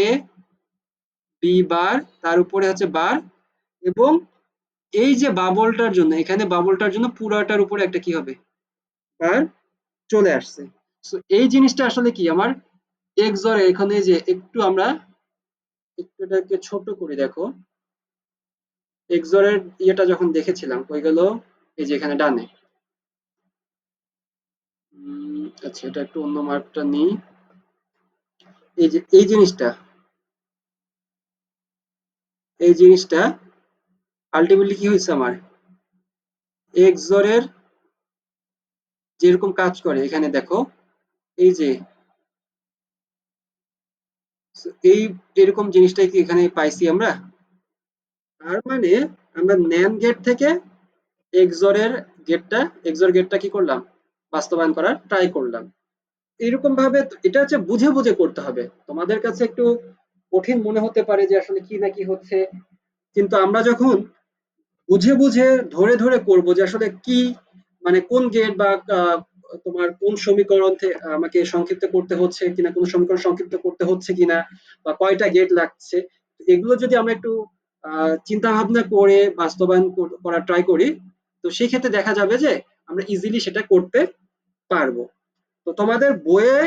বি বার, তার উপরে হচ্ছে বার, এবং এই যে বাবলটার জন্য, এখানে বাবলটার জন্য পুরাটার উপরে একটা কি হবে, বার চলে আসছে। সো এই জিনিসটা আসলে কি আমার এক্সর, এখানে যে একটু আমরা একটু এটাকে ছোট করে দেখো, এক্সরের ইয়েটা যখন দেখেছিলাম কই গেল, এই যে এখানে ডানে। আচ্ছা, এটা একটু অন্য মার্কটা নিই। এই যে এই জিনিসটা আলটিমেটলি কি হয়েছে আমার, এক্সরের যেরকম কাজ করে এখানে দেখো, এই যে এই এরকম জিনিসটাই কি এখানে পাইছি আমরা। তার মানে আমরা ন্যান গেট থেকে এক্সরের এক্সর গেটটা কি করলাম, বাস্তবায়ন করার ট্রাই করলাম। এরকম ভাবে এটা হচ্ছে বুঝে বুঝে করতে হবে। তোমাদের কাছে একটু কঠিন মনে হতে পারে যে আসলে কি না কি হচ্ছে, কিন্তু আমরা যখন বুঝে বুঝে ধরে ধরে করব যে আসলে কি, মানে কোন গেট বা তোমার কোন সমীকরণ আমাকে সংক্ষিপ্ত করতে হচ্ছে কিনা, কোন সমীকরণ সংক্ষিপ্ত করতে হচ্ছে কিনা, বা কয়টা গেট লাগছে, এগুলো যদি আমরা একটু চিন্তা ভাবনা করে বাস্তবায়ন করার ট্রাই করি, তো সেই ক্ষেত্রে দেখা যাবে যে আমরা ইজিলি সেটা করতে পারবো। তো তোমাদের বইয়ে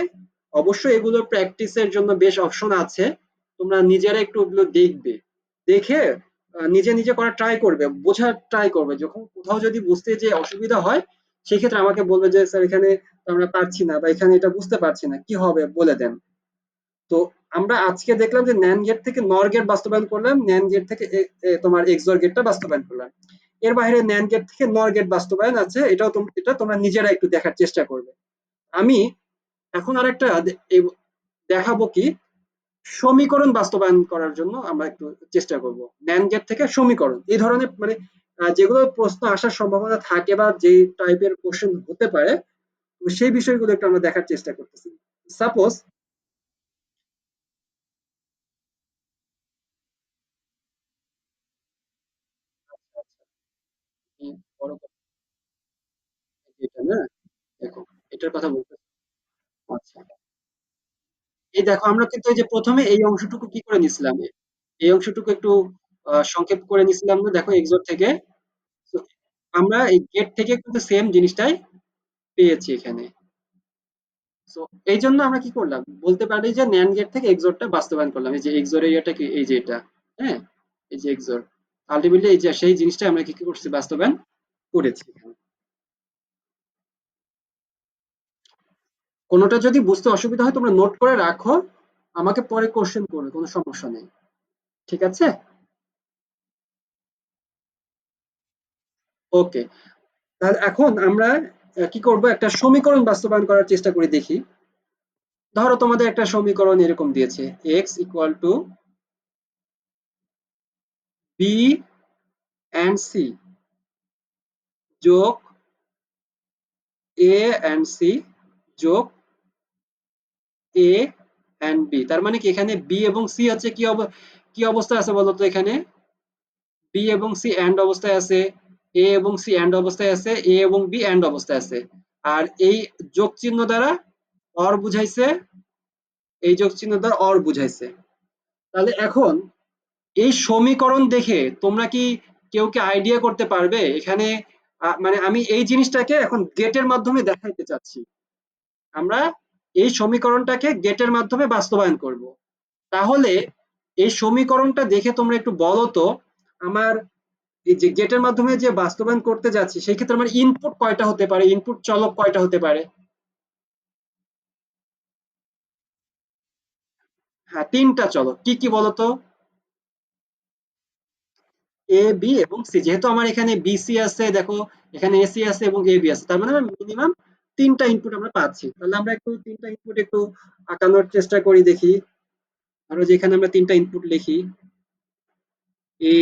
অবশ্যই এগুলোর প্র্যাকটিসের জন্য বেশ অপশন আছে, তোমরা নিজেরা একটু ওগুলো দেখবে, দেখে নিজে নিজে করার ট্রাই করবে, বোঝার ট্রাই করবে। যখন কোথাও যদি বুঝতে যে অসুবিধা হয়, সেক্ষেত্রে আমাকে বলবে যে স্যার এখানে আমরা পারছি না, বা এখানে এটা বুঝতে পারছি না, কি হবে বলে দেন। তো আমরা আজকে দেখলাম যে ন্যান গেট থেকে নর গেট বাস্তবায়ন করলাম, ন্যান গেট থেকে তোমার এক্সর গেটটা বাস্তবায়ন করলাম। এর বাইরে ন্যান গেট থেকে নর গেট বাস্তবায়ন আছে, এটা তোমরা নিজেরা একটু দেখার চেষ্টা করবে। আমি এখন আরেকটা দেখাবো কি, সমীকরণ বাস্তবায়ন করার জন্য আমরা একটু চেষ্টা করব। ন্যান গেট থেকে সমীকরণ, এই ধরনের মানে যেগুলো প্রশ্ন আসার সম্ভাবনা থাকে বা যে টাইপের কোশ্চেন হতে পারে, সেই বিষয়গুলো একটু আমরা দেখার চেষ্টা করতেছি। সাপোজ বড় কথা এটা না, দেখো এটার কথা বলতে, আচ্ছা, এই দেখো আমরা কিন্তু এই যে প্রথমে এই অংশটুকু কি করে নিছিলাম, এই অংশটুকু একটু সংক্ষেপ করে নিছিলাম না, দেখো এক্সোর থেকে। তো আমরা এই গেট থেকে কিন্তু সেম জিনিসটাই পেয়েছি এখানে। সো এই জন্য আমরা কি করলাম বলতে পারি যে ন্যান্ড গেট থেকে এক্সোরটা বাস্তবায়ন করলাম, এই যে এক্সোর এরিয়াটা কি, এই যে এটা, হ্যাঁ, এই যে এক্সোর, আলটিমেটলি এই যে সেই জিনিসটা আমরা কি কি করছি বাস্তবায়ন করেছি এখানে। কোনোটা যদি বুঝতে অসুবিধা হয় তোমরা নোট করে রাখো, আমাকে পরে কোশ্চেন করবে, কোনো সমস্যা নেই, ঠিক আছে? ওকে, তাহলে এখন আমরা কি করব, একটা সমীকরণ বাস্তবায়ন করার চেষ্টা করে দেখি। ধরো তোমাদের একটা সমীকরণ এরকম দিয়েছে, X equal to B and C যোগ এ অ্যান্ড সি যোগ এ অ্যান্ড বি। তার মানে কি এখানে বি এবং সি হচ্ছে কি কি অবস্থায় আছে বলতো, এখানে বি এবং সি এন্ড অবস্থায় আছে, এ এবং সি এন্ড অবস্থায় আছে, এ এবং বি এন্ড অবস্থায় আছে। আর এই যোগ চিহ্ন দ্বারা অর বুঝাইছে, এই যোগ চিহ্ন দ্বারা অর বুঝাইছে। তাহলে এখন এই সমীকরণ দেখে তোমরা কি কেউ কি আইডিয়া করতে পারবে এখানে, মানে আমি এই জিনিসটাকে এখন গেটের মাধ্যমে দেখাইতে চাচ্ছি, আমরা এই সমীকরণটাকে গেটের মাধ্যমে বাস্তবায়ন করব। তাহলে এই সমীকরণটা দেখে তোমরা একটু বলো তো, আমার এই যে গেটের মাধ্যমে যে বাস্তবায়ন করতে যাচ্ছি সেই ক্ষেত্রে আমার ইনপুট কয়টা হতে পারে, ইনপুট চলক কয়টা হতে পারে? হ্যাঁ, তিনটা চলক, কি কি বলতো? এ বি এবং সি, যেহেতু আমার এখানে বিসি আছে দেখো, এখানে এসি আছে এবং এ বি আছে, তার মানে মিনিমাম তিনটা ইনপুট আমরা পাচ্ছি। তাহলে আমরা একটু তিনটা ইনপুট একটু আঁকানোর চেষ্টা করি দেখি। ধরো যে এখানে আমরা তিনটা ইনপুট লিখি, এ,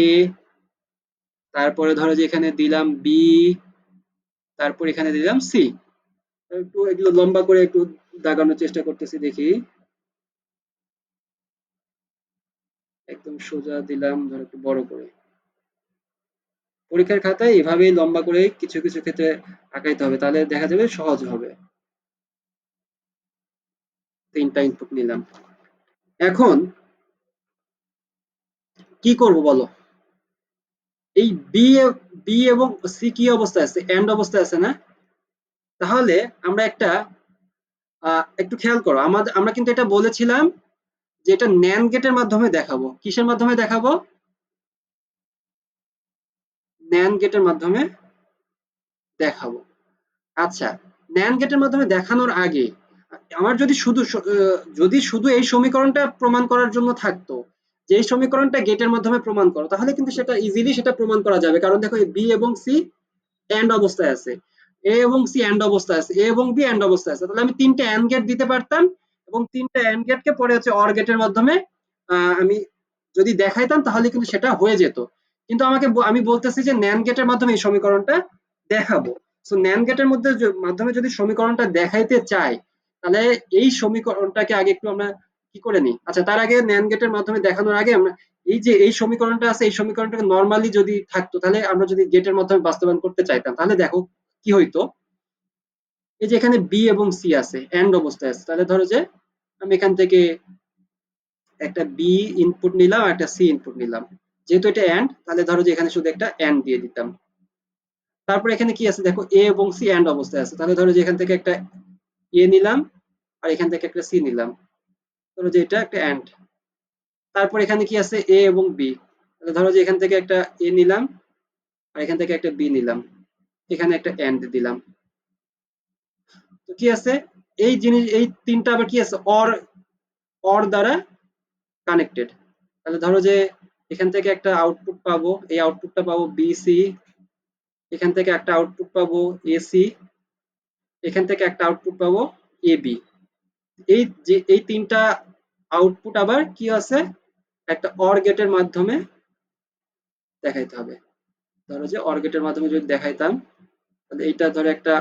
তারপরে ধরো যে এখানে দিলাম বি, তারপর এখানে দিলাম সি। একটু এগুলো লম্বা করে একটু দাগানোর চেষ্টা করতেছি দেখি। একদম সোজা দিলাম, ধরো একটু বড় করে। পরীক্ষার খাতায় এভাবেই লম্বা করে কিছু কিছু ক্ষেত্রে আঁকাইতে হবে, তাহলে দেখা যাবে সহজ হবে। তিনটা ইনপুট নিলাম, এখন কি করব বলো? এই বি এবং সি কি অবস্থায় আছে, এন্ড অবস্থায় আছে না? তাহলে আমরা একটা একটু খেয়াল করো, আমাদের আমরা কিন্তু এটা বলেছিলাম যে এটা ন্যান্ড গেটের মাধ্যমে দেখাবো, কিসের মাধ্যমে দেখাবো? ন্যান্ড গেটের মাধ্যমে দেখাবো। আচ্ছা, ন্যান্ড গেটের মাধ্যমে দেখানোর আগে আমার যদি শুধু এই সমীকরণটা প্রমাণ করার জন্য থাকতো, যে এই সমীকরণটা গেটের মাধ্যমে প্রমাণ করো, তাহলে কিন্তু সেটা ইজিলি সেটা প্রমাণ করা যাবে, কারণ দেখো বি এবং সি এন্ড অবস্থায় আছে, এ এবং সি এন্ড অবস্থায় আছে, এ এবং বি এন্ড অবস্থায় আছে, তাহলে আমি তিনটে এন্ড গেট দিতে পারতাম এবং তিনটে এন্ড গেটকে পরে হচ্ছে অর গেটের মাধ্যমে আমি যদি দেখাইতাম তাহলে কিন্তু সেটা হয়ে যেত। কিন্তু আমি বলতেছি যে ন্যান্ড গেটের মাধ্যমে এই সমীকরণটা দেখাবো। সো ন্যান্ড গেটের মাধ্যমে যদি সমীকরণটা দেখাইতে চাই, তাহলে এই সমীকরণটাকে আগে একটু আমরা কি করে নিই। আচ্ছা, তার আগে ন্যান্ড গেটের মাধ্যমে দেখানোর আগে আমরা এই যে এই সমীকরণটা আছে, এই সমীকরণটাকে নর্মালি যদি থাকতো, তাহলে আমরা যদি গেটের মাধ্যমে বাস্তবায়ন করতে চাইতাম, তাহলে দেখো কি হইতো। এই যে এখানে বি এবং সি আছে, এন্ড অবস্থায় আছে, তাহলে ধরো যে আমি এখান থেকে একটা বি ইনপুট নিলাম আর একটা সি ইনপুট নিলাম, যেহেতু এটা এন্ড তাহলে ধরো যে এখানে শুধু একটা এন্ড দিয়ে দিতাম। তারপর এখানে কি আছে দেখো, এ এবং সি এন্ড অবস্থায় আছে, তাহলে ধরো যে এখান থেকে একটা এ নিলাম আর এখান থেকে একটা সি নিলাম, ধরো যে এটা একটা এন্ড। তারপর এখানে কি আছে, এ এবং বি, তাহলে ধরো যে এখান থেকে একটা এ নিলাম আর এখান থেকে একটা বি নিলাম, এখানে একটা এন্ড দিলাম। তো কি আছে, এই জিনিস এই তিনটা আবার কি আছে, অর অর দ্বারা কানেক্টেড। তাহলে ধরো যে এখান থেকে একটা আউটপুট পাবো, এই আউটপুটটা পাবো বিসি, এখান থেকে একটা আউটপুট পাবো এসি, এখান থেকে একটা আউটপুট পাবো এবি। এই যে এই তিনটা আউটপুট আবার কি আছে, একটা অর গেটের মাধ্যমে দেখাইতে হবে। ধরো যে অর গেটের মাধ্যমে যদি দেখাইতাম, তাহলে এইটা ধরো একটা,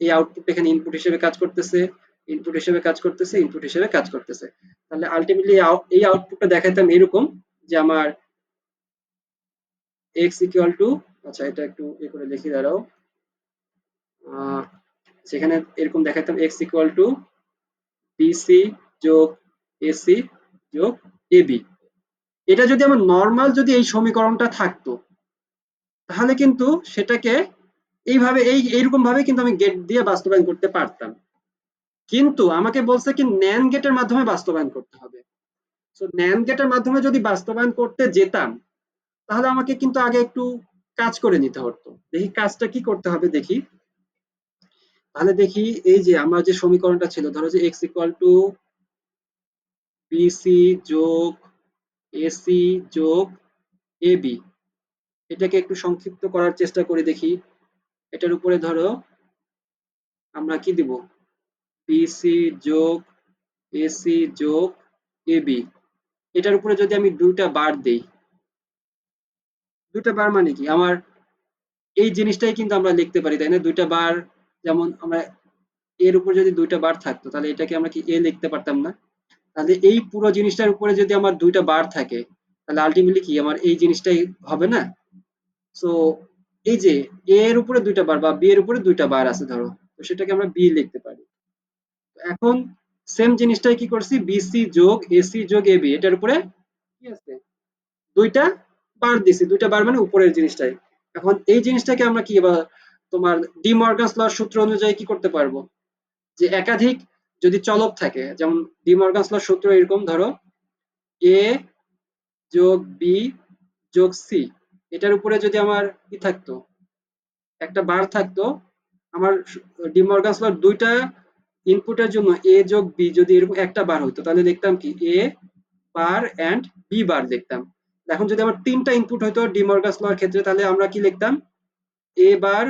এই আউটপুট এখানে ইনপুট হিসেবে কাজ করতেছে, ইনপুট হিসেবে কাজ করতেছে, ইনপুট হিসেবে কাজ করতেছে। তাহলে আলটিমেটলি এই আউটপুটটা দেখাইতাম এরকম যে আমার x ইকুয়াল টু, আচ্ছা এটা একটু করে লিখি দাঁড়াও, সেখানে এরকম দেখাইতাম x ইকুয়াল টু বিসি যোগ এসি যোগ এবি। এটা যদি আমার নর্মাল যদি এই সমীকরণটা থাকতো তাহলে কিন্তু সেটাকে এইভাবে এইরকম ভাবে কিন্তু আমি গেট দিয়ে বাস্তবায়ন করতে পারতাম। কিন্তু আমাকে বলছে কি ন্যান্ড গেটের মাধ্যমে বাস্তবায়ন করতে হবে। সো ন্যান্ড গেটের মাধ্যমে যদি বাস্তবায়ন করতে যেতাম তাহলে আমাকে কিন্তু আগে একটু কাজ করে নিতে হতো। দেখি কাজটা কি করতে হবে দেখি। তাহলে দেখি এই যে আমার যে সমীকরণটা ছিল, ধরো যে x ইকুয়াল টু বিসি যোগ এসি যোগ এবি, এটাকে একটু সংক্ষিপ্ত করার চেষ্টা করে দেখি। এটার উপরে ধরো আমরা কি দিব, বিসি যোগ এসি যোগ এবি, এটার উপরে যদি আমি দুইটা বার দেই, দুইটা বার মানে কি আমার এই জিনিসটাই কিন্তু আমরা লিখতে পারি তাই না, দুইটা বার। যেমন আমরা এর উপর যদি দুইটা বার থাকতো তাহলে এটাকে আমরা কি এ লিখতে পারতাম না? তাহলে এই পুরো জিনিসটার উপরে যদি আমার দুইটা বার থাকে তাহলে আলটিমেটলি কি আমার এই জিনিসটাই হবে না? সো এই যে এ এর উপরে দুইটা বার বা বি এর উপরে দুইটা বার আছে ধরো, তো সেটাকে আমরা বি লিখতে পারি। এখন সেম জিনিসটাই কি করছি, বিসি যোগ এসি যোগ এবি, এটার উপরে কি আছে, দুইটা বার দিছি, দুইটা বার মানে উপরের জিনিসটাই। এখন এই জিনিসটাকে আমরা কি এবার তোমার ডি মর্গানস লর সূত্র অনুযায়ী কি করতে পারবো, যে একাধিক যদি চলক থাকে, যেমন ডি মর্গানস লর সূত্র এরকম ধরো এ যোগ বি যোগ সি, এটার উপরে যদি আমার কি থাকতো, একটা বার থাকতো, আমার ডি মর্গানস লর দুইটা ইনপুটের জন্য এ যোগ বি যদি এরকম একটা বার হতো তাহলে দেখতাম কি এ বার এন্ড বি বার দেখতাম। এখন যদি আমার তিনটা ইনপুট হতো ডি মর্গানস লর ক্ষেত্রে তাহলে আমরা কি লিখতাম, a bar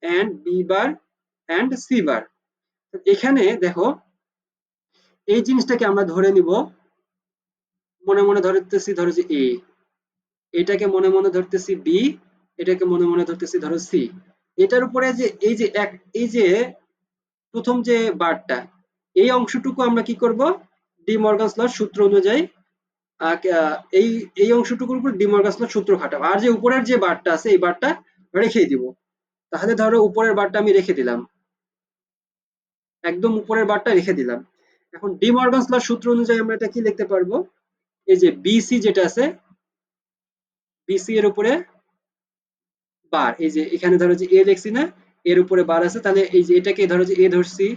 and B bar and c bar. এখানে দেখো এই জিনিসটাকে আমরা ধরে নিব, মনে মনে ধরতেছি ধরো যে এ, এটাকে মনে মনে ধরতেছি বি, এটাকে মনে মনে ধরতেছি ধরো সি। এটার উপরে যে এই যে প্রথম যে বারটা, এই অংশটুকু আমরা কি করব, ডি মর্গানস লর সূত্র অনুযায়ী এই এই অংশটুকুর উপর ডি মর্গানস লর সূত্র খাটাবো, আর যে উপরের যে বারটা আছে এই বারটা রেখে দিব। তাহলে ধরো উপরের বারটা আমি রেখে দিলাম, একদম উপরের বারটা রেখে দিলাম। এখন ডি মর্গানস লর সূত্র অনুযায়ী আমরা এটা কি লিখতে পারবো, এই যে বিসি যেটা আছে, বিসি এর উপরে বার, এই যে এখানে ধরো যে এ লিখছি না, এর উপরে বার আছে, তাহলে এই যে এটাকে ধরো যে এ ধরছি,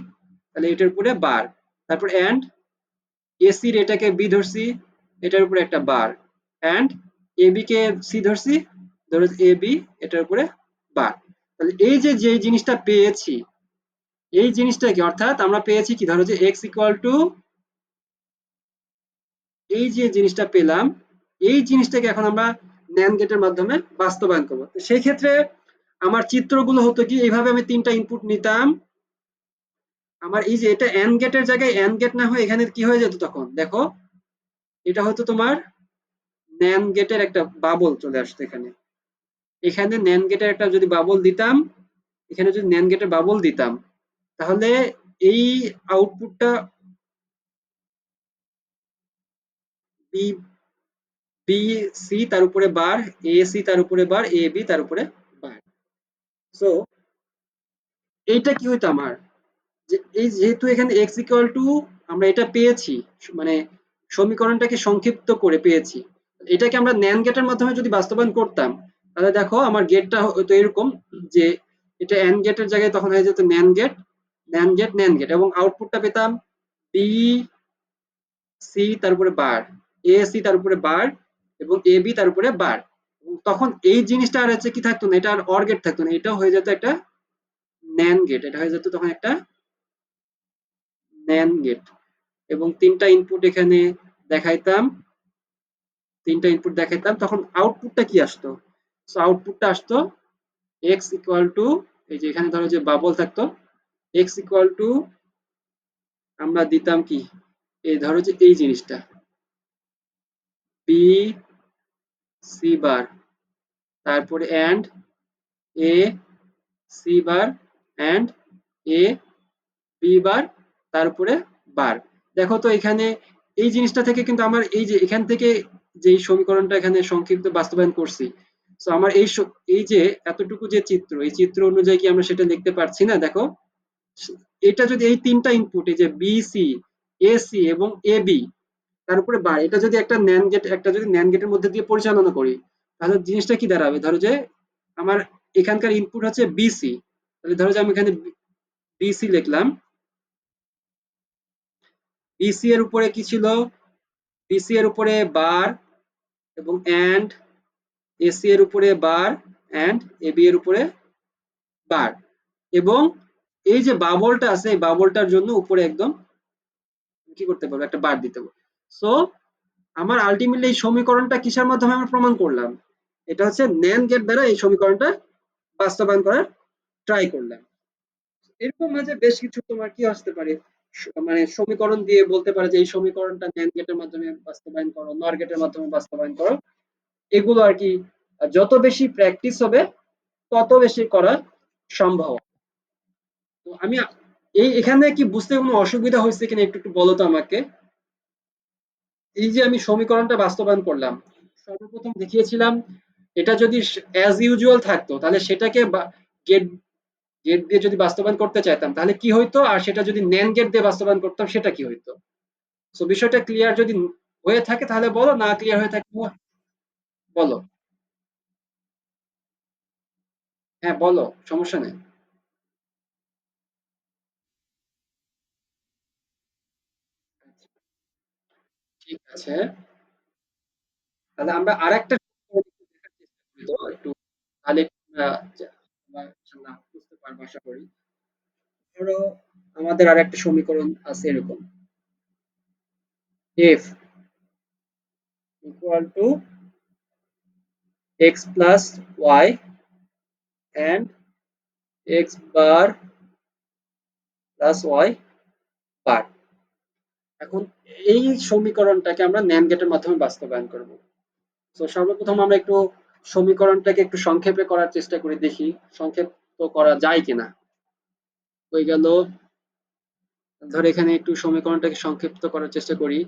তাহলে এটার উপরে বার, তারপর এন্ড এসির এটাকে বি ধরছি, এটার উপরে একটা বার, এন্ড এবি কে সি ধরছি, ধরো এ বি, এটার উপরে বার। তাহলে এই যে যে জিনিসটা পেয়েছি, এই জিনিসটা কি, অর্থাৎ আমরা পেয়েছি কি, ধরো যে এক্স ইকুয়াল টু, এই যে জিনিসটা পেলাম, এই জিনিসটাকে এখন আমরা ন্যান্ড গেটের মাধ্যমে বাস্তবায়ন করবো। তো সেই ক্ষেত্রে আমার চিত্রগুলো হতো কি এইভাবে, আমি তিনটা ইনপুট নিতাম, আমার এই যে এটা এন্ড গেটের জায়গায় এন্ড গেট না হয়ে এখানে কি হয়ে যেত, তখন দেখো এটা হয়তো তোমার ন্যান্ড গেটের একটা বাবল চলে আসতো এখানে, এখানে ন্যান্ড গেটের একটা যদি বাবল দিতাম, এখানে যদি ন্যান্ড গেটের বাবল দিতাম তাহলে এই আউটপুটটা বি, বি সি তার উপরে বার, এ সি তার উপরে বার, এ বি তার উপরে বার। সো এইটা কি হইতো আমার, যে এই যেহেতু এখানে x ইকুয়াল টু আমরা এটা পেয়েছি, মানে সমীকরণটাকে সংক্ষিপ্ত করে পেয়েছি, এটাকে আমরা ন্যান্ড গেটের মাধ্যমে যদি বাস্তবায়ন করতাম তাহলে দেখো আমার গেটটা হতো এরকম, যে এটা এন্ড গেটের জায়গায় তখন হয়ে যেত NAND gate, NAND gate NAND gate, এবং আউটপুটটা পেতাম বি সি তার উপরে বার, এ সি তার উপরে বার, এবং এ বি তার উপরে বার। তখন এই জিনিসটা আর হচ্ছে কি থাকতো না, এটা আর অর গেট থাকতো না, এটা হয়ে যেত একটা ন্যান্ড গেট, এটা হয়ে যেত তখন একটা ন্যান্ড গেট। এবং তিনটা ইনপুট এখানে দেখাইতাম, তিনটা ইনপুট দেখাইতাম, তখন আউটপুটটা কি আসতো, সো আউটপুটটা আসতো x ইকুয়াল টু, এই যে এখানে ধরো যে বাবল থাকতো, x ইকুয়াল টু আমরা দিতাম কি, এই ধরো যে এই জিনিসটা বি সি বার, তারপরে and A C bar and A B bar তার উপরে বার। দেখো তো এখানে এই জিনিসটা থেকে কিন্তু আমার এই যে এখান থেকে যে সমীকরণটা এখানে সংক্ষিপ্ত বাস্তবায়ন করছি, তো আমার এই যে এতটুকু যে চিত্র, এই চিত্র অনুযায়ী কি আমরা সেটা লিখতে পারছি না? দেখো, এটা যদি এই তিনটা ইনপুট, এই যে বি সি, এ সি এবং এ বি, তার উপরে বার, এটা যদি একটা ন্যান্ড গেট, একটা যদি ন্যান্ড গেটের মধ্যে দিয়ে পরিচালনা করি, তাহলে জিনিসটা কি দাঁড়াবে? ধরো যে আমার এখানকার ইনপুট হচ্ছে বিসি, তাহলে ধরো যে আমি এখানে বিসি লিখলাম, বিসি এর উপরে কি ছিল? বিসি এর উপরে বার এবং এন্ড, এসি এর উপরে বার এন্ড এবি এর উপরে বার, এবং এই যে বাবলটা আছে এই বাবলটার জন্য উপরে একদম কি করতে পারবো? একটা বার দিতে পারবো। সো আমার আলটিমেটলি এই সমীকরণটা কিসের মাধ্যমে আমরা প্রমাণ করলাম? এটা হচ্ছে ন্যান্ড গেট দ্বারা এই সমীকরণটা বাস্তবায়ন করার ট্রাই করলাম। এরকম মাঝে বেশ কিছু তোমার কি আসতে পারে, মানে সমীকরণ দিয়ে বলতে পারে যে এই সমীকরণটা ন্যান্ড গেটের মাধ্যমে বাস্তবায়ন করো, নর গেটের মাধ্যমে বাস্তবায়ন করো। এগুলো আর কি যত বেশি প্র্যাকটিস হবে তত বেশি করা সম্ভব। তো আমি এখানে কি বুঝতে কোনো অসুবিধা হয়েছে কিনা একটু একটু বলো তো আমাকে। এই যে আমি সমীকরণটা বাস্তবায়ন করলাম, সর্বপ্রথম দেখিয়েছিলাম এটা যদি অ্যাজ ইউজুয়াল থাকতো তাহলে সেটাকে গেট গেট দিয়ে যদি বাস্তবায়ন করতে চাইতাম তাহলে কি হইতো, আর সেটা যদি ন্যান্ড গেট দিয়ে বাস্তবায়ন করতাম সেটা কি হইতো। সো বিষয়টা ক্লিয়ার যদি হয়ে থাকে তাহলে বলো, না ক্লিয়ার হয়ে থাকে বলো। হ্যাঁ বলো, সমস্যা নেই। ঠিক আছে, তাহলে আমরা আরেকটা একটু, তাহলে আমরা ইনশাআল্লাহ বুঝতে পারবো আশা করি। ধরো আমাদের আরেকটা সমীকরণ আছে এরকম, f equal to x plus y and x bar plus y bar। এখন এই সমীকরণটাকে আমরা ন্যান্ড গেটের মাধ্যমে বাস্তবায়ন করব। তো সর্বপ্রথম আমরা একটু সমীকরণটাকে একটু সংক্ষেপে করার চেষ্টা করি, দেখি সংক্ষেপ করা যায় কিনা। হয়ে গেল, ধরো এখানে একটু সমীকরণটাকে সংক্ষিপ্ত করার চেষ্টা করি।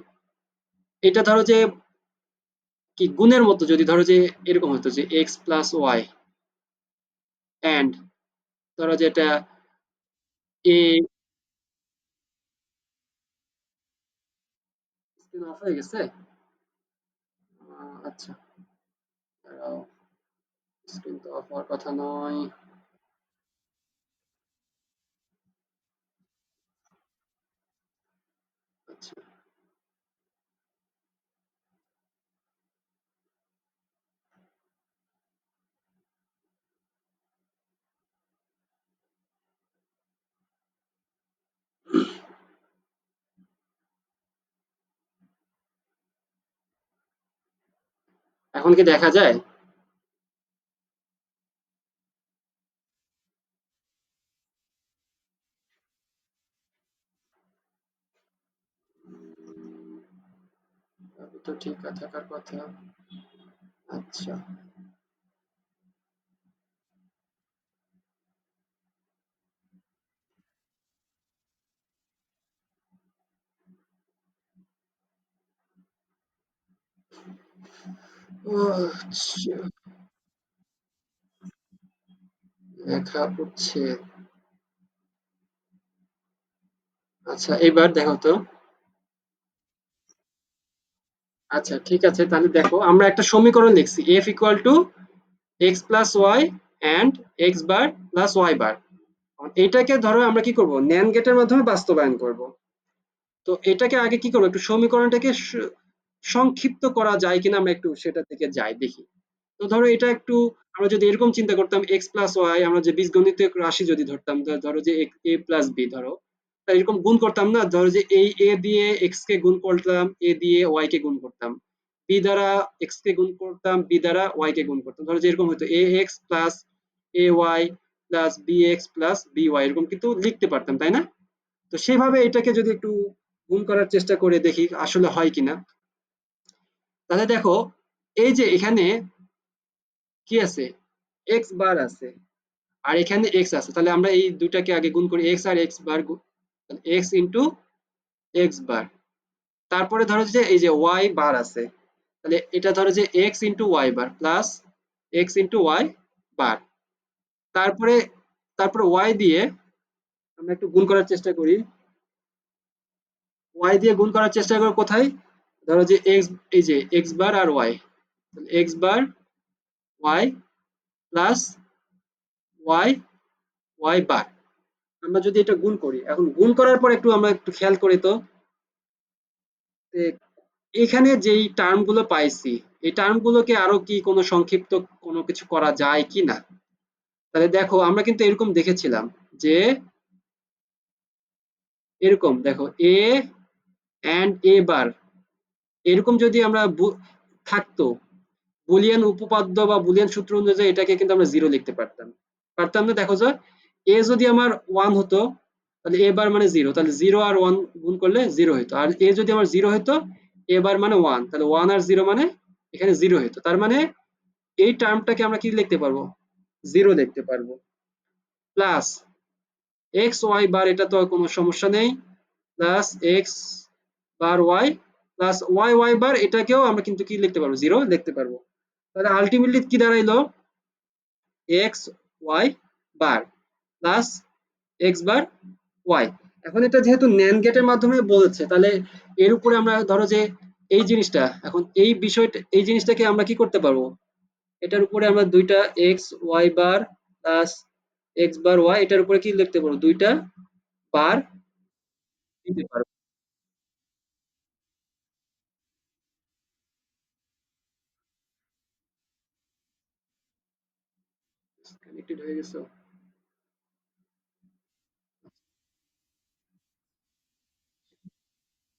এটা ধরো যে কি গুণের মতো, যদি ধরো যে এরকম হতো যে এক্স প্লাস ওয়াই এন্ড, ধরো যে এটা এ, স্ক্রিন অফ হয়ে গেছে। আচ্ছা, দাঁড়াও, স্ক্রিন তো অফ হওয়ার কথা নয়। আচ্ছা, এখন কি দেখা যায়? তবে তো ঠিক থাকার কথা। আচ্ছা, ও আচ্ছা, লেখা পড়ছে। আচ্ছা, এবার দেখো তো। আচ্ছা ঠিক আছে, তাহলে দেখো আমরা একটা সমীকরণ লিখছি f equal to x plus y and x bar plus y bar. এটাকে ধরো আমরা কি করব, ন্যান্ড গেটের মাধ্যমে বাস্তবায়ন করব। তো এটাকে আগে কি করবো, একটু সমীকরণটাকে সংক্ষিপ্ত করা যায় কিনা আমরা একটু সেটা থেকে যাই দেখি। তো ধরো এটা একটু, আমরা যদি এরকম চিন্তা করতাম এক্স প্লাস ওয়াই, আমরা যে বীজগণিত রাশি যদি ধরতাম, ধরো যে এ প্লাস বি, ধরো তাই এরকম গুণ করতাম না, ধরো যে এই এ দিয়ে এক্স কে গুণ করতাম, এ দিয়ে ওয়াই কে গুণ করতাম, বি দ্বারা এক্স কে গুণ করতাম, বি দ্বারা ওয়াই কে গুণ করতাম, ধরো যে এরকম হতো a x plus a y plus b x plus b y, এরকম কিন্তু লিখতে পারতাম, তাই না? তো সেভাবে এটাকে যদি একটু গুণ করার চেষ্টা করে দেখি আসলে হয় কিনা। তাহলে দেখো, এই যে এখানে কি আছে, এক্স বার আছে আর এখানে এক্স আছে, তাহলে আমরা এই দুটাকে আগে গুণ করি, এক্স আর x bar x into x bar. তারপরে ধরো যে এই যে ওয়াই বার আছে, তাহলে এটা ধরো যে x into y bar plus x into y bar. তারপরে তারপরে ওয়াই দিয়ে আমরা একটু গুণ করার চেষ্টা করি। ওয়াই দিয়ে গুণ করার চেষ্টা করো কোথায়? ধরো যে এক্স, এই যে এক্স বার আর Y, x bar Y plus Y y bar. আমরা যদি এটা গুণ করি, এখন গুণ করার পর একটু আমরা একটু খেয়াল করি তো এখানে যেই টার্ম গুলো পাইছি, এই টার্ম গুলোকে আরো কি কোনো সংক্ষিপ্ত কোনো কিছু করা যায় কি না? তাহলে দেখো আমরা কিন্তু এরকম দেখেছিলাম যে এরকম দেখো এ এন্ড এ বার, এরকম যদি আমরা থাকতো বুলিয়ান উপপাদ্য বা বুলিয়ান সূত্র অনুযায়ী এটাকে কিন্তু আমরা জিরো লিখতে পারতাম। পারতাম না? দেখো যে এ যদি আমার ওয়ান হতো তাহলে এ বার মানে জিরো, তাহলে জিরো আর ওয়ান গুণ করলে জিরো হতো। আর এ যদি আমার জিরো হতো, এ বার মানে ওয়ান, তাহলে ওয়ান আর জিরো মানে এখানে জিরো হতো। তার মানে এই টার্মটাকে আমরা কি লিখতে পারবো? জিরো লিখতে পারবো। প্লাস এক্স ওয়াই বার, এটা তো কোনো সমস্যা নেই, plus x bar Y plus Y y bar, এটাকেও আমরা কিন্তু কি লিখতে পারবো? জিরো লিখতে পারবো। তাহলে আলটিমেটলি কি দাঁড়াইলো? X y bar plus x bar Y. এখন এটা যেহেতু ন্যান্ড গেটের মাধ্যমে বলেছে, তাহলে এর উপরে আমরা ধরো যে এই জিনিসটা, এখন এই বিষয়টা, এই জিনিসটাকে আমরা কি করতে পারবো? এটার উপরে আমরা দুইটা x y bar plus x bar Y, এটার উপরে কি লিখতে পারবো? দুইটা বার দিতে পারবো। কানেক্টেড হয়ে গেছে।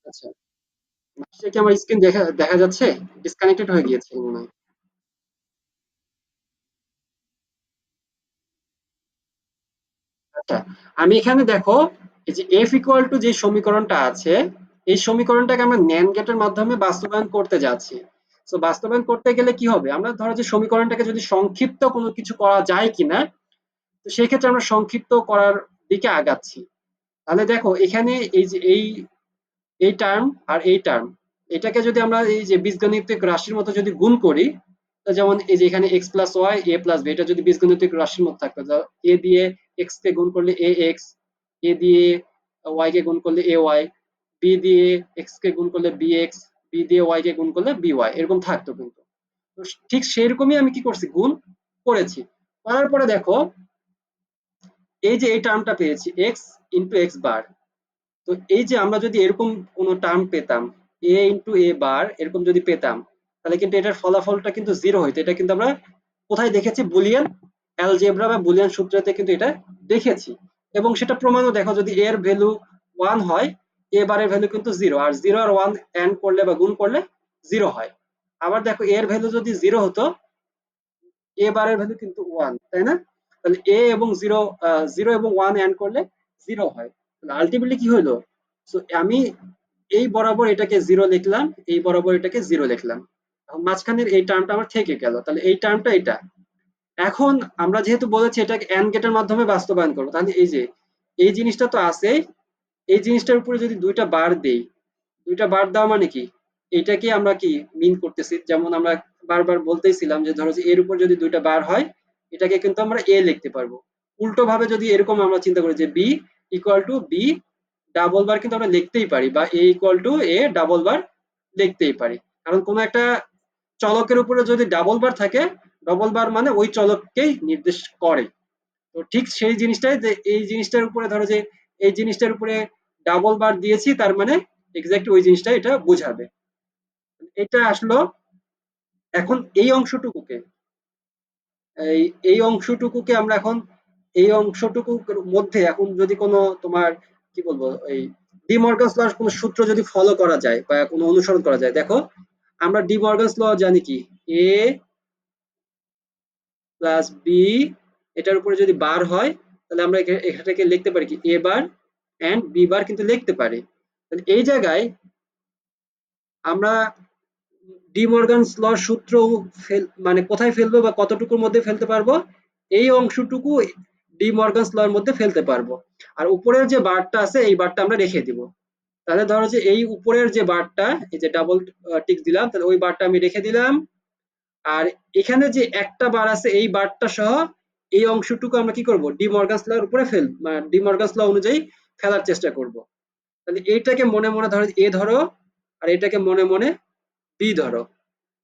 আচ্ছা, সে কি আমার স্ক্রিন দেখা দেখা যাচ্ছে? ডিসকানেক্টেড হয়ে গিয়েছে মনে হয়। আচ্ছা, আমি এখানে দেখো এই যে এফ ইকুয়াল টু যে সমীকরণটা আছে, এই সমীকরণটাকে আমরা ন্যান্ড গেটের মাধ্যমে বাস্তবায়ন করতে যাচ্ছি। তো বাস্তবায়ন করতে গেলে কি হবে? আমরা ধরো যে সমীকরণটাকে যদি সংক্ষিপ্ত কোনো কিছু করা যায় কিনা, তো সেই ক্ষেত্রে আমরা সংক্ষিপ্ত করার দিকে আগাচ্ছি। তাহলে দেখো এখানে এই যে এই টার্ম আর এই টার্ম, এটাকে যদি আমরা এই যে বীজগণিতিক রাশির মতো যদি গুণ করি, তো যেমন এই যে এখানে x plus Y A plus B, এটা যদি বীজগণিতিক রাশির মতো থাকতো, এ দিয়ে এক্স কে গুণ করলে এ এক্স, এ দিয়ে ওয়াই কে গুণ করলে এ ওয়াই, বি দিয়ে এক্স কে গুণ করলে বি এক্স, বি দিয়ে ওয়াই কে গুণ করলে বি ওয়াই, এরকম থাকতো কিন্তু। তো ঠিক সেরকমই আমি কি করছি? গুণ করেছি। করার পরে দেখো এই যে এই টার্মটা পেয়েছি এক্স ইন্টু এক্স বার। তো এই যে আমরা যদি এরকম কোনো টার্ম পেতাম, এ ইন্টু এ বার এরকম যদি পেতাম, তাহলে কিন্তু এটার ফলাফলটা কিন্তু জিরো হইতো। এটা কিন্তু আমরা কোথায় দেখেছি? বুলিয়ান অ্যালজেব্রা বা বুলিয়ান সূত্রতে কিন্তু এটা দেখেছি। এবং সেটা প্রমাণও দেখো, যদি এর ভ্যালু ওয়ান হয়, এ বারের ভ্যালু কিন্তু জিরো, আর জিরো আর ওয়ান অ্যান্ড করলে বা গুণ করলে জিরো হয়। আবার দেখো এর ভ্যালু যদি জিরো হতো, এ বারের ভ্যালু কিন্তু ওয়ান, তাই না? তাহলে এ এবং জিরো, জিরো এবং ওয়ান অ্যান্ড করলে জিরো হয়। তাহলে আলটিমেটলি কি হলো? সো আমি এই বরাবর এটাকে জিরো লিখলাম, এই বরাবর এটাকে জিরো লিখলাম। এখন মাঝখানের এই টার্মটা আমার থেকে গেল, তাহলে এই টার্মটা এটা। এখন আমরা যেহেতু বলেছি এটাকে এন্ড গেটের মাধ্যমে বাস্তবায়ন করবো, তাহলে এই যে এই জিনিসটা তো আছে, এই জিনিসটার উপরে যদি দুইটা বার দেই, দুইটা বার দেওয়া মানে কি? এটাকে আমরা কি মিন করতেছি? যেমন আমরা বারবার বলতেইছিলাম যে ধরো যে এর উপর যদি দুইটা বার হয়, এটাকে কিন্তু আমরা এ লিখতে পারবো। উল্টো ভাবে যদি এরকম আমরা চিন্তা করি যে b equal to b double bar, কিন্তু আমরা লিখতেই পারি, বা a equal to a double bar লিখতেই পারি। কারণ কোনো একটা চলকের উপরে যদি ডাবল বার থাকে, ডবল বার মানে ওই চলককেই নির্দেশ করে। তো ঠিক সেই জিনিসটাই, যে এই জিনিসটার উপরে ধরো যে এই জিনিসটার উপরে ডাবল বার দিয়েছি, তার মানে এক্স্যাক্ট ওই জিনিসটা এটা বোঝাবে। এটা আসলো। এখন এই অংশটুকুকে, এই এই অংশটুকুকে আমরা এখন, এই অংশটুকুর মধ্যে এখন যদি কোনো তোমার কি বলবো, এই ডি মর্গানস লর কোনো সূত্র যদি ফলো করা যায় বা কোনো অনুসরণ করা যায়, দেখো আমরা ডি মর্গানস ল জানি কি? এ প্লাস বি, এটার উপরে যদি বার হয়, তাহলে আমরা এটাকে লিখতে পারি কি? এ বার এন্ড বি বার কিন্তু লিখতে পারি। তাহলে এই জায়গায় আমরা ডি মর্গানস ল সূত্র মানে কোথায় ফেলবো বা কতটুকুর মধ্যে ফেলতে পারবো? এই অংশটুকু ডি মর্গানস ল এর মধ্যে ফেলতে পারবো। আর উপরের যে বারটা আছে এই বারটা আমরা রেখে দিব। তাহলে ধরো যে এই উপরের যে বারটা, এই যে ডাবল টিক দিলাম, তাহলে ওই বারটা আমি রেখে দিলাম। আর এখানে যে একটা বার আছে এই বারটা সহ এই অংশটুকু আমরা কি করব, ডি মর্গানস ল এর উপরে ডি মর্গানস ল অনুযায়ী ফেলার চেষ্টা করব। তাহলে এইটাকে মনে মনে ধরো এ ধরো, আর এটাকে মনে মনে বি ধরো।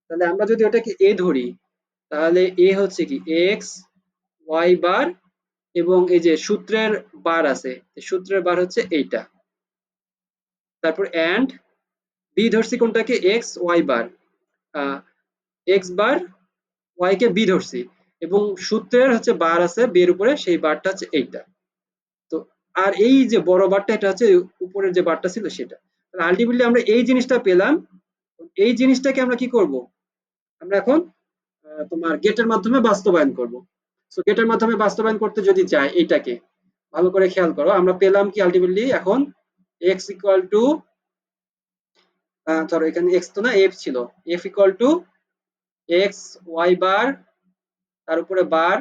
তাহলে আমরা যদি ওটাকে এ ধরি, তাহলে এ হচ্ছে কি এক্স ওয়াই বার, এবং এই যে সূত্রের বার আছে, সূত্রের বার হচ্ছে এইটা। তারপর এন্ড বি ধরছি কোনটাকে, x y bar, x bar Y K B ধরছি, এবং সূত্রের হচ্ছে বার আছে বের উপরে, সেই বারটা হচ্ছে এইটা। তো আর এই যে বড় বারটা, এটা হচ্ছে উপরের যে বারটা ছিল সেটা। আলটিমেটলি আমরা এই জিনিসটা পেলাম। এই জিনিসটাকে আমরা কি করব, আমরা এখন তোমার গেটের মাধ্যমে বাস্তবায়ন করব। সো গেটের মাধ্যমে বাস্তবায়ন করতে যদি যাই, এইটাকে ভালো করে খেয়াল করো, আমরা পেলাম কি আলটিমেটলি এখন x ইকুয়াল টু, ধরো এখানে x তো না f ছিল, f equal to x Y bar, তার উপরে bar,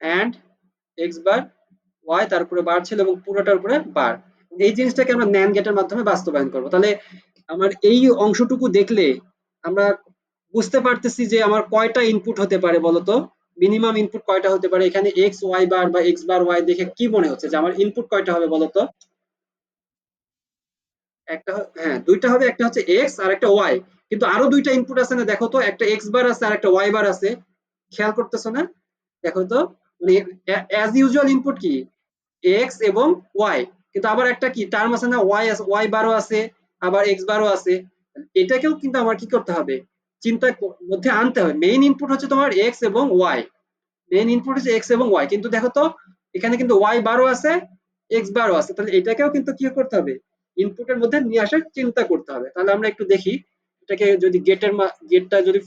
and x bar y, তার উপরে বার ছিল এবং পুরোটার উপরে বার। এই জিনিসটাকে আমরা ন্যান্ড গেটের মাধ্যমে বাস্তবায়ন করব। তাহলে আমার এই অংশটুকু দেখলে আমরা বুঝতে পারতেছি যে আমার কয়টা ইনপুট হতে পারে বলতো, মিনিমাম ইনপুট কয়টা হতে পারে। এখানে এক্স ওয়াই বার বা এক্স বার ওয়াই দেখে কি মনে হচ্ছে যে আমার ইনপুট কয়টা হবে বলতো? একটা হ্যাঁ, দুইটা হবে, একটা হচ্ছে এক্স আর একটা ওয়াই। কিন্তু আরো দুইটা ইনপুট আছে না, দেখো তো, একটা এক্স বার আছে আর একটা ওয়াই বার আছে। খেয়াল করতেছো না? দেখো তো, মানে অ্যাজ ইউজুয়াল ইনপুট কি এক্স এবং ওয়াই, কিন্তু আবার একটা কি টার্ম আছে না, ওয়াই আছে, ওয়াই বারও আছে, আবার এক্স বারও আছে। এটাকেও কিন্তু আমার কি করতে হবে, চিন্তা মধ্যে আনতে হবে। মেইন ইনপুট হচ্ছে তোমার এক্স এবং ওয়াই, মেইন ইনপুট হচ্ছে এক্স এবং ওয়াই, কিন্তু দেখো তো এখানে কিন্তু ওয়াই বারও আছে, এক্স বারও আছে। তাহলে এটাকেও কিন্তু কি করতে হবে, ইনপুটের মধ্যে নিয়ে আসার চিন্তা করতে হবে। তাহলে আমরা একটু দেখি এটাকে, যদি গেটটা যদি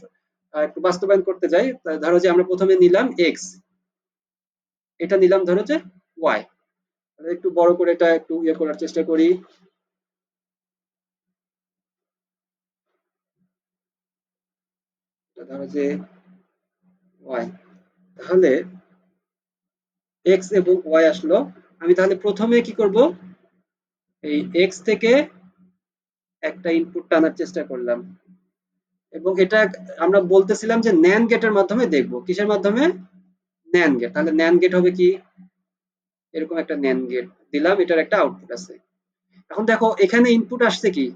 একটু বাস্তবায়ন করতে যাই, ধরো যে আমরা প্রথমে নিলাম এক্স, এটা নিলাম ধরো যে ওয়াই। একটু বড় করে এটা একটু ইয়ে করার চেষ্টা করি। ধরো যে ওয়াই, তাহলে এক্স এবং ওয়াই আসলো। আমি তাহলে প্রথমে কি করব, এই এক্স থেকে একটা ইনপুট টানার চেষ্টা করলাম, এবং এটা আমরা বলতেছিলাম যে ন্যান্ড গেটের মাধ্যমে দেখব। কিসের মাধ্যমে? NAND gate. তাহলে ন্যান্ড গেট হবে কি, এরকম একটা ন্যান্ড গেট দিলাম, এটার একটা আউটপুট আছে। এখন দেখো এখানে ইনপুট আসছে কি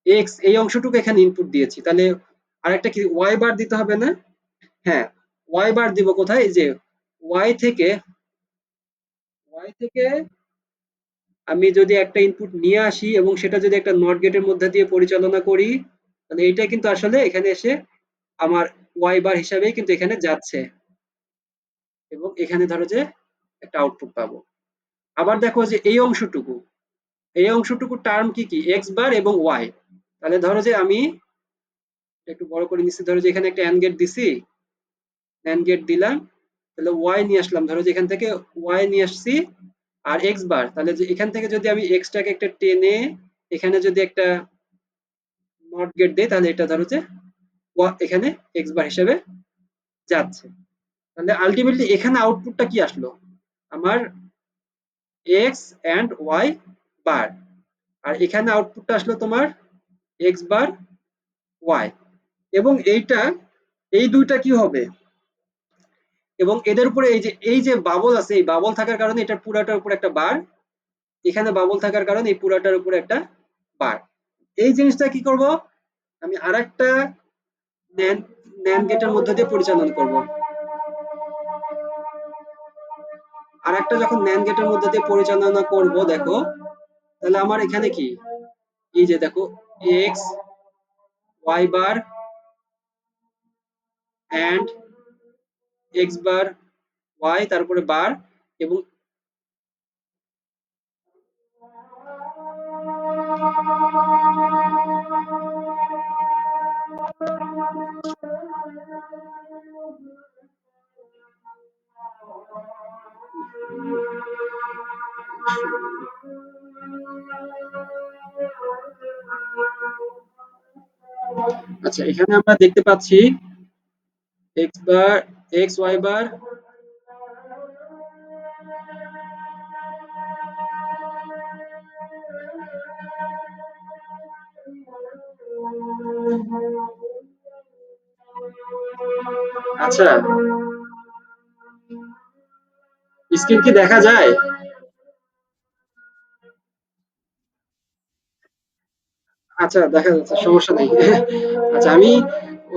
এক্স, এই অংশটুকু এখানে ইনপুট দিয়েছি, তাহলে আরেকটা কি ওয়াই বার দিতে হবে না? হ্যাঁ, ওয়াই বার দিব কোথায়, এই যে ওয়াই থেকে, ওয়াই থেকে আমি যদি একটা ইনপুট নিয়ে আসি এবং সেটা যদি একটা নট গেটের মধ্যে দিয়ে পরিচালনা করি, তাহলে এইটা কিন্তু আসলে এখানে এসে আমার ওয়াই বার হিসাবেই কিন্তু এখানে যাচ্ছে, এবং এখানে ধরো যে একটা আউটপুট পাবো। আবার দেখো যে এই অংশটুকু, এই অংশটুকু টার্ম কি কি এক্স বার এবং ওয়াই। তাহলে ধরো যে আমি একটু বড় করে নিচ্ছি, ধরো যে এখানে একটা এন্ড গেট দিছি, এন্ড গেট দিলাম, তাহলে ওয়াই নিয়ে আসলাম, ধরো যে এখান থেকে ওয়াই নিয়ে আসছি, আর এক্স বার, তাহলে যে এখান থেকে যদি আমি এক্সটাকে একটা টেনে এখানে যদি একটা নট গেট দেই, তাহলে এটা ধরো যে এখানে এক্স বার হিসেবে যাচ্ছে। তাহলে আলটিমেটলি এখানে আউটপুটটা কি আসলো, আমার এক্স এন্ড ওয়াই বার, আর এখানে আউটপুটটা আসলো তোমার এক্স বার ওয়াই। এবং এইটা, এই দুইটা কি হবে, এবং এদের উপরে এই যে বাবল আছে, এই বাবল থাকার কারণে এটা পুরাটার উপরে একটা বার, এখানে বাবল থাকার কারণে এই পুরাটার উপরে একটা বার। এই জিনিসটা কি করব, আমি আরেকটা ন্যান্ড গেটের মধ্যে দিয়ে পরিচালনা করব। আরেকটা যখন ন্যান্ড গেটের মধ্যে দিয়ে পরিচালনা করব, দেখো তাহলে আমার এখানে কি, এই যে দেখো X Y bar and x bar Y, তারপরে বার, এবং আচ্ছা এখানে আমরা দেখতে পাচ্ছি X bar, X Y bar, আচ্ছা, স্ক্রিন কি দেখা যায়? আচ্ছা, দেখা যাচ্ছে, সমস্যা নেই। আচ্ছা, আমি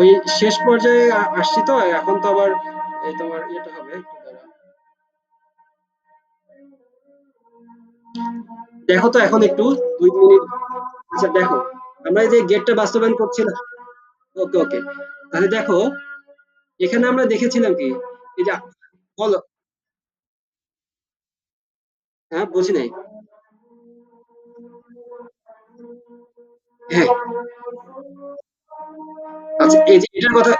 ওই শেষ পর্যায়ে আসছি তো, এখন তো আবার এই তোমার ইয়েটা হবে, একটু দাঁড়াও। দেখো তো এখন একটু 2 মিনিট। আচ্ছা দেখো, আমরা এই যে গেটটা বাস্তবায়ন করছিলাম। ওকে ওকে, তাহলে দেখো, এখানে আমরা দেখেছিলাম কি, এই যে, বলো। হ্যাঁ, বুঝি নাই। হ্যাঁ, আচ্ছা, এই যে এটার কথা,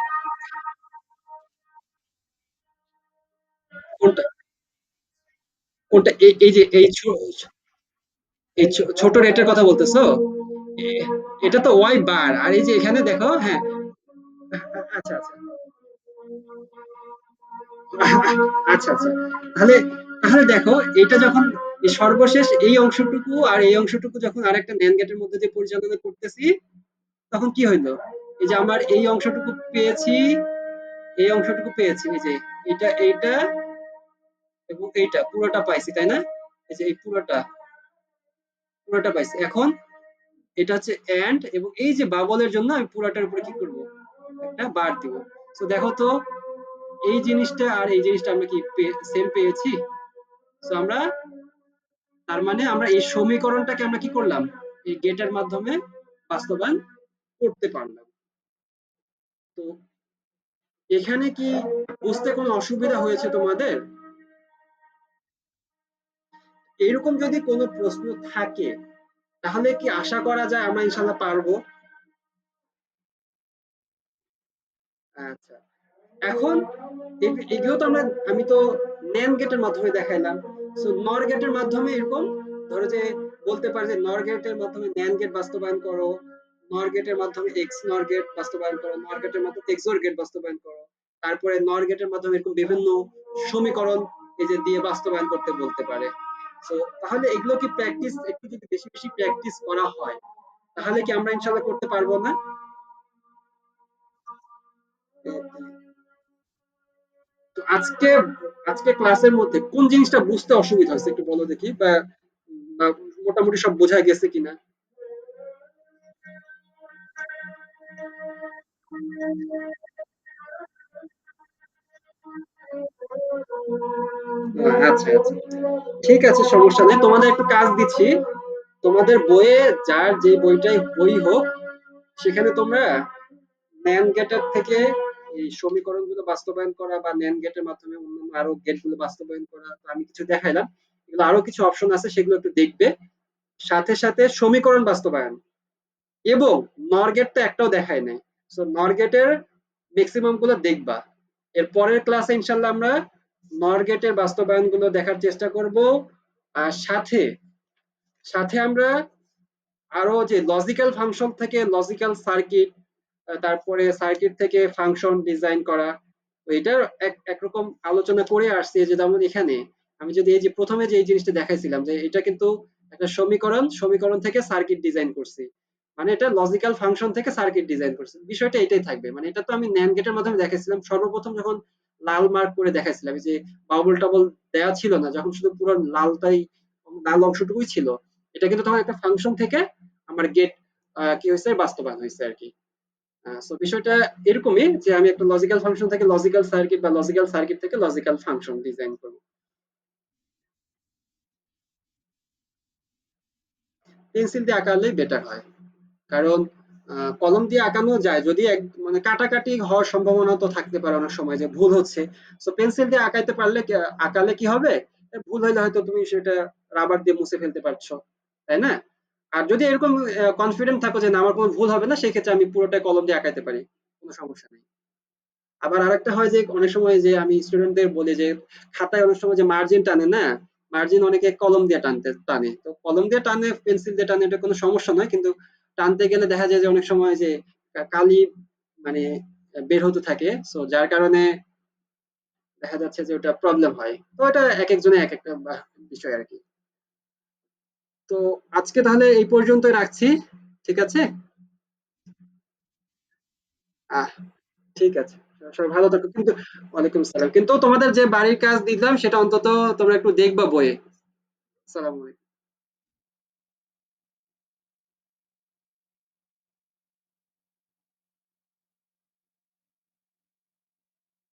কোনটা, কোনটা, এই যে এই ছোট রেটের কথা বলতেছো? এটা তো ওয়াই বার, আর এই যে এখানে দেখো, হ্যাঁ। আচ্ছা আচ্ছা, আচ্ছা আচ্ছা, তাহলে তাহলে দেখো, এটা যখন এই সর্বশেষ এই অংশটুকু আর এই অংশটুকু যখন আরেকটা ন্যান্ড গেটের মধ্যে দিয়ে পরিচালনা করতেছি, তখন কি হইলো, এই যে আমার এই অংশটুকু পেয়েছি, এই অংশটুকু পেয়েছি, এই যে এটা, এইটা এবং এইটা পুরোটা পাইছি, তাই না? এই যে এই পুরোটা, পুরোটা পাইছি। এখন এটা হচ্ছে এন্ড, এবং এই যে বাবলের জন্য আমি পুরোটার উপরে কি করব, একটা বার দিব। তো দেখো তো, এই জিনিসটা আর এই জিনিসটা আমরা কি সেম পেয়েছি? তো আমরা, তার মানে আমরা এই সমীকরণটাকে আমরা কি করলাম, এই গেটের মাধ্যমে বাস্তবায়ন করতে পারলাম। তো এখানে কি বুঝতে কোনো অসুবিধা হয়েছে তোমাদের? এরকম যদি কোনো প্রশ্ন থাকে, তাহলে কি আশা করা যায় আমরা ইনশাল্লাহ পারবো? আচ্ছা, এখন এগুলো তো আমি তো ন্যান্ড গেটের মাধ্যমে দেখাইলাম। সো নর গেটের মাধ্যমে এরকম, ধরো যে, বলতে পারে যে নর গেটের মাধ্যমে ন্যান্ড গেট বাস্তবায়ন করো, নর গেটের মাধ্যমে এক্স নর গেট বাস্তবায়ন করো, নর গেটের মাধ্যমে এক্সর গেট বাস্তবায়ন করো, তারপরে নর গেটের মাধ্যমে এরকম বিভিন্ন সমীকরণ এই যে দিয়ে বাস্তবায়ন করতে বলতে পারে। সো তাহলে এগুলো কি প্র্যাকটিস, একটু যদি বেশি বেশি প্র্যাকটিস করা হয়, তাহলে কি আমরা ইনশাল্লাহ করতে পারবো না? তো আজকে আজকে ক্লাসের মধ্যে কোন জিনিসটা বুঝতে অসুবিধা হচ্ছে একটু বলো দেখি, বা মোটামুটি সব বোঝা গেছে কিনা? আচ্ছা আচ্ছা, ঠিক আছে, সমস্যা নেই, তোমাদের একটু কাজ দিচ্ছি। তোমাদের বইয়ে, যার যে বইটাই বই হোক, সেখানে তোমরা ন্যান গেটের থেকে এই সমীকরণ গুলো বাস্তবায়ন করা, বা ন্যান গেটের মাধ্যমে অন্যান্য আরো গেট গুলো বাস্তবায়ন করা, তো আমি কিছু দেখাইলাম, এগুলো আরো কিছু অপশন আছে, সেগুলো একটু দেখবে। সাথে সাথে সমীকরণ বাস্তবায়ন এবং নর গেটটা একটাও দেখায় নাই। সো নর গেটের ম্যাক্সিমাম গুলো দেখবা। এর পরের ক্লাসে ইনশাল্লাহ আমরা নর গেটের বাস্তবায়ন গুলো দেখার চেষ্টা করব। আর সাথে সাথে আমরা আরো যে লজিক্যাল ফাংশন থেকে লজিক্যাল সার্কিট, তারপরে সার্কিট থেকে ফাংশন ডিজাইন করা, এটার একরকম আলোচনা করে আসছে। যে যেমন এখানে আমি যদি এই যে প্রথমে যে এই জিনিসটা দেখাইছিলাম, যে এটা কিন্তু একটা সমীকরণ, সমীকরণ থেকে সার্কিট ডিজাইন করছি, মানে এটা লজিক্যাল ফাংশন থেকে সার্কিট ডিজাইন করছি, বিষয়টা এটাই থাকবে। মানে এটা তো আমি ন্যান্ড গেটের মাধ্যমে দেখাইছিলাম সর্বপ্রথম, যখন লাল মার্ক করে দেখাইছিলাম, এই যে বাবল টাবল দেওয়া ছিল না, যখন শুধু পুরো লালটাই, লাল অংশটুকুই ছিল, এটা কিন্তু তখন একটা ফাংশন থেকে আমার গেট কি হয়েছে, বাস্তবায়ন হয়েছে আর কি। সো বিষয়টা এরকমই, যে আমি একটা লজিক্যাল ফাংশন থেকে লজিক্যাল সার্কিট, বা লজিক্যাল সার্কিট থেকে লজিক্যাল ফাংশন ডিজাইন করব। পেন্সিল দিয়ে আঁকালেই বেটার হয়, কারণ কলম দিয়ে আঁকানো যায়, যদি এক মানে কাটাকাটি হওয়ার সম্ভাবনা তো থাকতে পারে অনেক সময়, যে ভুল হচ্ছে। সো পেন্সিল দিয়ে আঁকাইতে পারলে আঁকালে কি হবে, ভুল হইলে হয়তো তুমি সেটা রাবার দিয়ে মুছে ফেলতে পারছো, তাই না? আর যদি এরকম কনফিডেন্ট থাকো যে না, আমার কোনো ভুল হবে না, সেই ক্ষেত্রে আমি পুরোটাই কলম দিয়ে আঁকাইতে পারি, কোনো সমস্যা নেই। আবার আরেকটা হয় যে অনেক সময় যে আমি স্টুডেন্টদের বলি যে খাতায় অনেক সময় যে মার্জিন টানে না, মার্জিন অনেকে কলম দিয়ে টানে, তো কলম দিয়ে টানে, পেন্সিল দিয়ে টানে, এটা কোনো সমস্যা নয়, কিন্তু টানতে গেলে দেখা যায় যে অনেক সময় যে কালি মানে বের হতে থাকে, সো যার কারণে দেখা যাচ্ছে যে ওটা প্রবলেম হয়। তো এটা এক একজনের এক একটা বিষয় আর কি। তো আজকে তাহলে এই পর্যন্ত রাখছি, ঠিক আছে? আহ ঠিক আছে। সবাই ভালো থাকো কিন্তু। ওয়ালাইকুম সালাম। কিন্তু তোমাদের যে বাড়ির কাজ দিলাম সেটা অন্তত তোমরা একটু দেখবা বইয়ে। আসসালামু আলাইকুম।